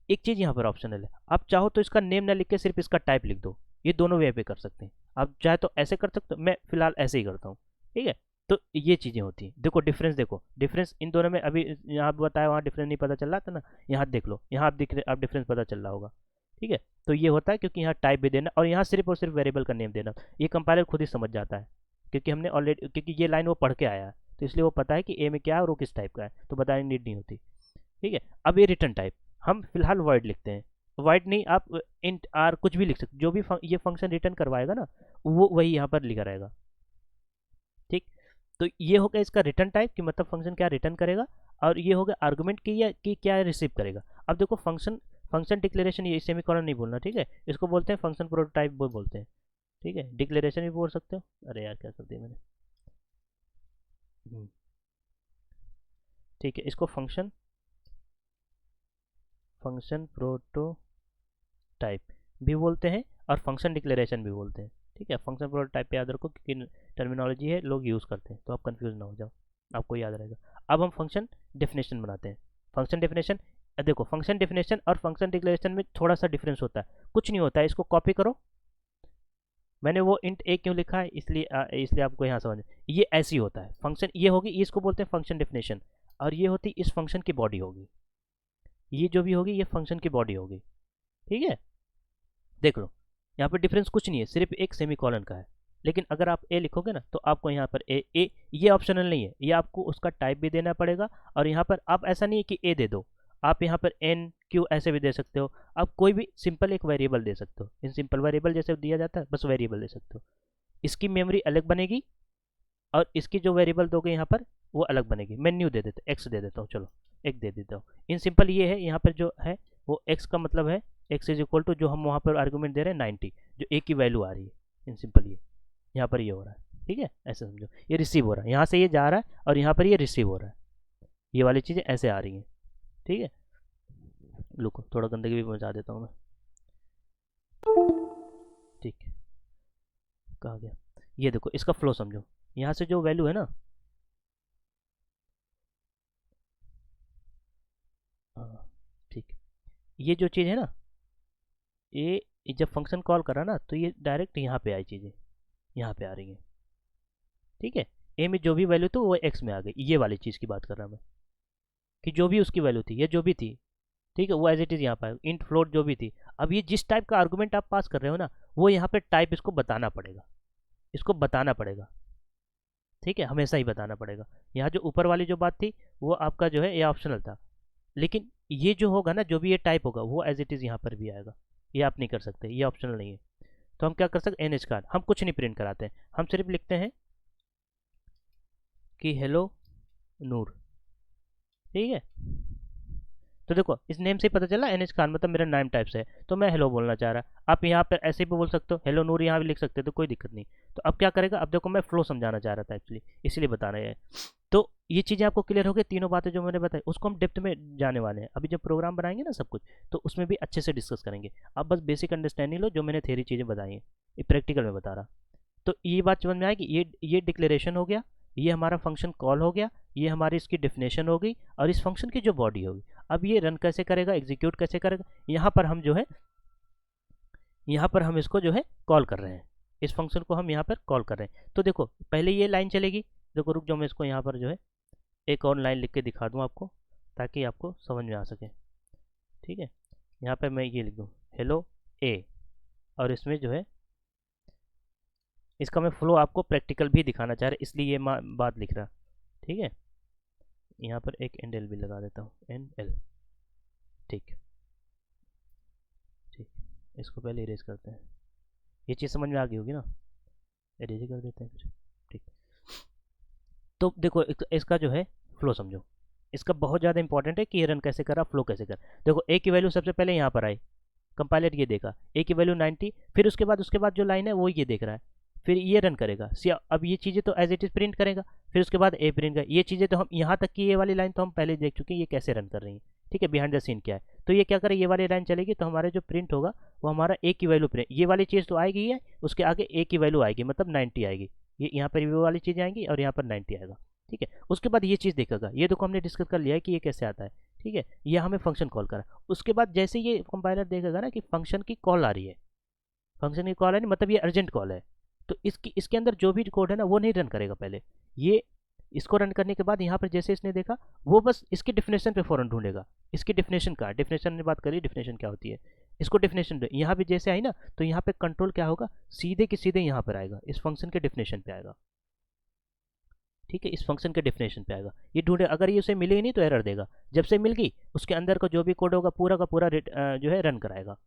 एक चीज़ यहाँ पर ऑप्शनल है, आप चाहो तो इसका नेम ना लिख के सिर्फ इसका टाइप लिख दो, ये दोनों वे पे कर सकते हैं। आप चाहे तो ऐसे कर सकते हो, मैं फिलहाल ऐसे ही करता हूँ, ठीक है। तो ये चीज़ें होती हैं, देखो डिफरेंस, देखो डिफरेंस इन दोनों में। अभी यहाँ बताया वहाँ डिफरेंस नहीं पता चल रहा था ना, यहाँ देख लो, यहाँ आप डिफरेंस पता चल रहा होगा, ठीक है। तो ये होता है क्योंकि यहाँ टाइप भी देना और यहाँ सिर्फ और सिर्फ वेरिएबल का नेम देना, ये कंपाइलर खुद ही समझ जाता है, क्योंकि हमने ऑलरेडी, क्योंकि ये लाइन वो पढ़ के आया है, तो इसलिए वो पता है कि ए में क्या है और वो किस टाइप का है, तो बताने की नीड नहीं होती, ठीक है। अब ये रिटर्न टाइप हम फिलहाल वॉइड लिखते हैं, वॉइड नहीं, आप इंट आर कुछ भी लिख सकते, जो भी ये फंक्शन रिटर्न करवाएगा ना वो वही यहाँ पर लिखा रहेगा, ठीक। तो ये हो गया इसका रिटर्न टाइप कि मतलब फंक्शन क्या रिटर्न करेगा, और ये हो गया आर्गुमेंट की या कि क्या रिसीव करेगा। अब देखो फंक्शन डिक्लेरेशन, ये सेमीकोलन नहीं बोलना, ठीक है, इसको बोलते हैं फंक्शन प्रोटोटाइप बोलते हैं, ठीक है। डिक्लेरेशन भी बोल सकते हो, अरे यार क्या कर दिया मैंने, ठीक है। इसको फंक्शन प्रोटोटाइप भी बोलते हैं और फंक्शन डिक्लेरेशन भी बोलते हैं, ठीक है। फंक्शन प्रोटोटाइप पे याद रखो क्योंकि टर्मिनोलॉजी है, लोग यूज़ करते हैं, तो आप कंफ्यूज ना हो जाओ, आपको याद रहेगा। अब हम फंक्शन डेफिनेशन बनाते हैं। फंक्शन डेफिनेशन, देखो फंक्शन डेफिनेशन और फंक्शन डिक्लेरेशन में थोड़ा सा डिफरेंस होता है, कुछ नहीं होता है, इसको कॉपी करो। मैंने वो इंट ए क्यों लिखा है, इसलिए आपको यहाँ समझ, ये ऐसी होता है फंक्शन, ये होगी, इसको बोलते हैं फंक्शन डेफिनेशन, और ये होती इस फंक्शन की बॉडी होगी, ये जो भी होगी ये फंक्शन की बॉडी होगी, ठीक है। देख लो यहाँ पर डिफरेंस कुछ नहीं है, सिर्फ एक सेमीकोलन का है। लेकिन अगर आप ए लिखोगे ना तो आपको यहाँ पर ए ये ऑप्शनल नहीं है, ये आपको उसका टाइप भी देना पड़ेगा। और यहाँ पर आप ऐसा नहीं है कि ए दे दो, आप यहाँ पर एन क्यू ऐसे भी दे सकते हो, आप कोई भी सिंपल एक वेरिएबल दे सकते हो, इन सिंपल वेरिएबल जैसे दिया जाता है बस वेरिएबल दे सकते हो। इसकी मेमोरी अलग बनेगी और इसकी जो वेरिएबल दोगे यहाँ पर वो अलग बनेगी। मैं न्यू दे देता, एक्स दे देता हूँ, चलो एक दे देता हूँ। इन सिंपल ये है, यहाँ पर जो है वो एक्स का मतलब है एक्स इज इक्वल टू जो हम वहाँ पर आर्गूमेंट दे रहे हैं 90, जो ए की वैल्यू आ रही है। इन सिंपल ये यहाँ पर ये हो रहा है, ठीक है, ऐसे समझो, ये रिसीव हो रहा है, यहाँ से ये जा रहा है और यहाँ पर ये रिसीव हो रहा है, ये वाली चीज़ें ऐसे आ रही हैं, ठीक है। लुको थोड़ा गंदगी भी मचा देता हूँ मैं, ठीक है, कहा गया, ये देखो इसका फ्लो समझो, यहाँ से जो वैल्यू है ना, हाँ ठीक, ये जो चीज़ है ना, ये जब फंक्शन कॉल करा ना तो ये डायरेक्ट यहाँ पे आई चीज़ें, यहाँ पे आ रही हैं, ठीक है। ए में जो भी वैल्यू थी वो एक्स में आ गई, ये वाली चीज़ की बात कर रहा मैं, कि जो भी उसकी वैल्यू थी, ये जो भी थी, ठीक है, वो एज इट इज़ यहाँ पर इंट फ्लोट जो भी थी। अब ये जिस टाइप का आर्गूमेंट आप पास कर रहे हो ना, वो यहाँ पे टाइप इसको बताना पड़ेगा, इसको बताना पड़ेगा, ठीक है, हमेशा ही बताना पड़ेगा। यहाँ जो ऊपर वाली जो बात थी वो आपका जो है ये ऑप्शनल था, लेकिन ये जो होगा ना, जो भी ये टाइप होगा वो एज इट इज़ यहाँ पर भी आएगा, ये आप नहीं कर सकते, ये ऑप्शनल नहीं है। तो हम क्या कर सकते, एन कार्ड हम कुछ नहीं प्रिंट कराते हैं, हम सिर्फ लिखते हैं कि हेलो नूर, ठीक है। तो देखो इस नेम से ही पता चला एन खान मतलब मेरा नाम टाइप से है, तो मैं हेलो बोलना चाह रहा। आप यहाँ पर ऐसे भी बोल सकते हो, हेलो नूर यहाँ भी लिख सकते हो, तो कोई दिक्कत नहीं। तो अब क्या करेगा, अब देखो मैं फ्लो समझाना चाह रहा था एक्चुअली, इसलिए बता रहे हैं। तो ये चीज़ें आपको क्लियर हो गई, तीनों बातें जो मैंने बताई उसको हम डेप्थ में जाने वाले हैं, अभी जब प्रोग्राम बनाएंगे ना सब कुछ, तो उसमें भी अच्छे से डिस्कस करेंगे। आप बस बेसिक अंडरस्टैंडिंग लो, जो मैंने थ्योरी चीज़ें बताई हैं ये प्रैक्टिकल में बता रहा। तो ये बात समझ में आएगी, ये डिक्लेरेशन हो गया, ये हमारा फंक्शन कॉल हो गया, ये हमारी इसकी डेफिनेशन हो गई, और इस फंक्शन की जो बॉडी होगी। अब ये रन कैसे करेगा, एग्जीक्यूट कैसे करेगा, यहाँ पर हम जो है यहाँ पर हम इसको जो है कॉल कर रहे हैं, इस फंक्शन को हम यहाँ पर कॉल कर रहे हैं। तो देखो पहले ये लाइन चलेगी, देखो रुक जाओ मैं इसको यहाँ पर जो है एक और लाइन लिख के दिखा दूँ आपको, ताकि आपको समझ में आ सके। ठीक है, यहाँ पर मैं ये लिख दूँ हेलो ए, और इसमें जो है इसका मैं फ्लो आपको प्रैक्टिकल भी दिखाना चाह रहा, इसलिए ये बात लिख रहा। ठीक है, यहाँ पर एक एन एल भी लगा देता हूँ, एन एल। ठीक ठीक, इसको पहले इरेज करते हैं, ये चीज़ समझ में आ गई होगी ना, इरेज ही कर देते हैं फिर। ठीक, तो देखो इसका जो है फ्लो समझो, इसका बहुत ज़्यादा इंपॉर्टेंट है कि ये रन कैसे करा, फ्लो कैसे कर। देखो ए की वैल्यू सबसे पहले यहाँ पर आई, कंपाइलर ये देखा ए की वैल्यू 90, फिर उसके बाद जो लाइन है वो ये देख रहा है, फिर ये रन करेगा सी। अब ये चीज़ें तो एज इट इज़ प्रिंट करेगा, फिर उसके बाद ए प्रिंट करेगा। ये चीज़ें तो हम यहाँ तक की ये वाली लाइन तो हम पहले देख चुके हैं ये कैसे रन कर रही है। ठीक है, बिहाइंड द सीन क्या है, तो ये क्या करे, ये वाली लाइन चलेगी तो हमारा जो प्रिंट होगा वो हमारा ए की वैल्यू प्रिंट, ये वाली चीज़ तो आएगी है, उसके आगे ए की वैल्यू आएगी, मतलब 90 आएगी। ये यहाँ पर वो वाली चीज़ आएंगी और यहाँ पर 90 आएगा। ठीक है, उसके बाद ये चीज़ देखेगा, ये देखो हमने डिस्कस कर लिया है कि ये कैसे आता है। ठीक है, ये हमें फंक्शन कॉल करा, उसके बाद जैसे ये कंपाइलर देखेगा ना कि फंक्शन की कॉल आ रही है, फंक्शन की कॉल आ रही है मतलब ये अर्जेंट कॉल है, तो इसके अंदर जो भी कोड है ना वो नहीं रन करेगा पहले, ये इसको रन करने के बाद यहाँ पर जैसे इसने देखा वो बस इसकी डिफिनेशन पे फ़ौरन ढूंढेगा। इसकी डिफिनेशन का, डिफिनेशन ने बात करी, डिफिनेशन क्या होती है, इसको डिफिनेशन यहाँ भी जैसे आई ना, तो यहाँ पे कंट्रोल क्या होगा, सीधे के सीधे यहाँ पर आएगा, इस फंक्शन के डिफिनेशन पे आएगा। ठीक है, इस फंक्शन के डेफिनेशन पे आएगा, ये ढूंढे, अगर ये उसे मिली ही नहीं तो एरर देगा, जब से मिल गई उसके अंदर का जो भी कोड होगा पूरा का पूरा जो है रन कराएगा।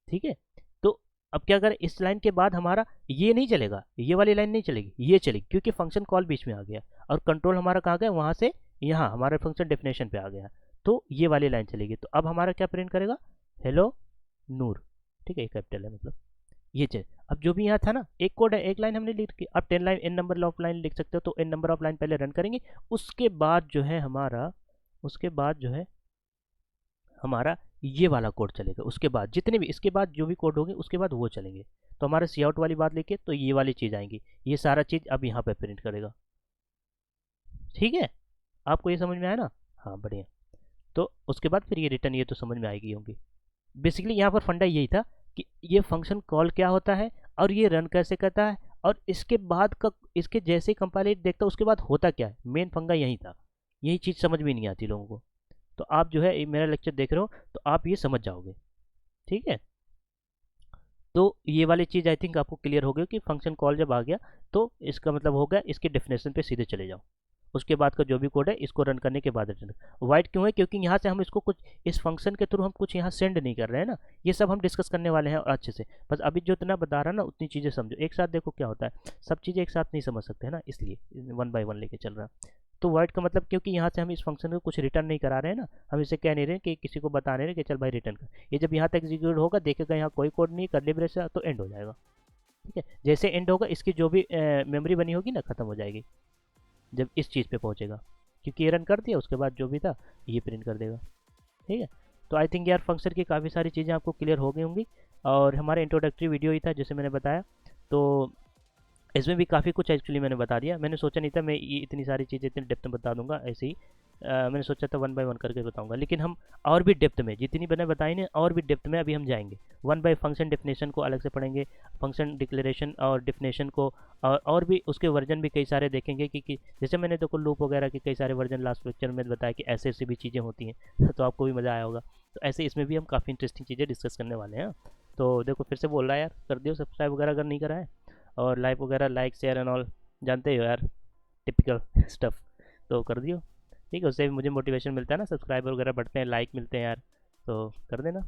ठीक है, तो अब क्या करें, इस लाइन के बाद हमारा ये नहीं चलेगा, ये वाली लाइन नहीं चलेगी, ये चलेगी, क्योंकि फंक्शन कॉल बीच में आ गया और कंट्रोल हमारा कहाँ गया, वहाँ से यहाँ हमारे फंक्शन डेफिनेशन पे आ गया, तो ये वाली लाइन चलेगी। तो अब हमारा क्या प्रिंट करेगा, हेलो नूर। ठीक है, कैपिटल है मतलब ये चीज। अब जो भी यहाँ था ना, एक कोड है, एक लाइन हमने लिख की, अब 10 line n number of line लिख सकते हो, तो एन नंबर ऑफ लाइन पहले रन करेंगे, उसके बाद जो है हमारा, उसके बाद जो है हमारा ये वाला कोड चलेगा, उसके बाद जितने भी इसके बाद जो भी कोड होंगे उसके बाद वो चलेंगे। तो हमारा सी आउट वाली बात लेके तो ये वाली चीज़ आएंगी, ये सारा चीज़ अब यहाँ पे प्रिंट करेगा। ठीक है, आपको ये समझ में आया ना, हाँ बढ़िया। तो उसके बाद फिर ये रिटर्न, ये तो समझ में आएगी होंगी। बेसिकली यहाँ पर फंडा यही था कि ये फंक्शन कॉल क्या होता है और ये रन कैसे करता है, और इसके बाद का, इसके जैसे ही कंपाइलर देखता है उसके बाद होता क्या है, मेन फंगा यही था। यही चीज़ समझ में नहीं आती लोगों को, तो आप जो है मेरा लेक्चर देख रहे हो तो आप ये समझ जाओगे। ठीक है, तो ये वाली चीज़ आई थिंक आपको क्लियर हो गई कि फंक्शन कॉल जब आ गया तो इसका मतलब हो गया इसके डेफिनेशन पे सीधे चले जाओ, उसके बाद का जो भी कोड है इसको रन करने के बाद रिटर्न। वाइट क्यों है, क्योंकि यहाँ से हम इसको कुछ इस फंक्शन के थ्रू हम कुछ यहाँ सेंड नहीं कर रहे हैं ना, ये सब हम डिस्कस करने वाले हैं और अच्छे से। बस अभी जो इतना बता रहा ना उतनी चीज़ें समझो, एक साथ देखो क्या होता है, सब चीज़ें एक साथ नहीं समझ सकते हैं ना, इसलिए वन बाय वन लेके चल रहा है। तो वाइट का मतलब क्योंकि यहाँ से हम इस फंक्शन को कुछ रिटर्न नहीं करा रहे हैं ना, हम इसे कह नहीं रहे कि किसी को बता नहीं रहे कि चल भाई रिटर्न कर, ये जब यहाँ तक एग्जीक्यूट होगा देखेगा यहाँ कोई कोड नहीं, करली ब्रेस तो एंड हो जाएगा। ठीक है, जैसे एंड होगा इसकी जो भी मेमोरी बनी होगी ना खत्म हो जाएगी जब इस चीज़ पे पहुंचेगा, क्योंकि ये रन कर दिया उसके बाद जो भी था ये प्रिंट कर देगा। ठीक है, तो आई थिंक यार फंक्शन की काफ़ी सारी चीज़ें आपको क्लियर हो गई होंगी, और हमारा इंट्रोडक्टरी वीडियो ही था जैसे मैंने बताया, तो इसमें भी काफ़ी कुछ एक्चुअली मैंने बता दिया। मैंने सोचा नहीं था मैं ये इतनी सारी चीज़ें इतनी डेप्थ में बता दूंगा ऐसे ही, मैंने सोचा था वन बाय वन करके बताऊंगा, लेकिन हम और भी डेप्थ में जितनी मैंने बताई ना और भी डेप्थ में अभी हम जाएंगे, वन बाय फंक्शन डेफिनेशन को अलग से पढ़ेंगे, फंक्शन डिक्लेरेशन और डेफिनेशन को, और भी उसके वर्जन भी कई सारे देखेंगे कि जैसे मैंने देखो लूप वगैरह के कई सारे वर्जन लास्ट लेक्चर में बताया कि ऐसे ऐसी भी चीज़ें होती हैं तो आपको भी मज़ा आया होगा। तो ऐसे इसमें भी हम काफ़ी इंटरेस्टिंग चीज़ें डिस्कस करने वाले हैं। तो देखो फिर से बोल रहा है यार, कर दियो सब्सक्राइब वगैरह अगर नहीं करा है, और लाइक वगैरह, लाइक शेयर एंड ऑल, जानते हो यार टिपिकल स्टफ, तो कर दियो। ठीक है, उससे भी मुझे मोटिवेशन मिलता है ना, सब्सक्राइबर वगैरह बढ़ते हैं, लाइक मिलते हैं यार, तो कर देना।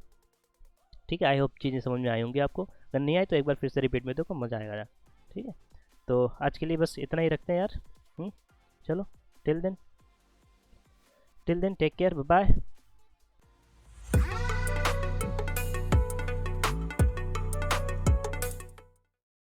ठीक है, आई होप चीज़ें समझ में आई होंगी आपको, अगर नहीं आई तो एक बार फिर से रिपीट में देखो, मज़ा आएगा यार। ठीक है, तो आज के लिए बस इतना ही रखते हैं यार। चलो, till then take care, bye bye.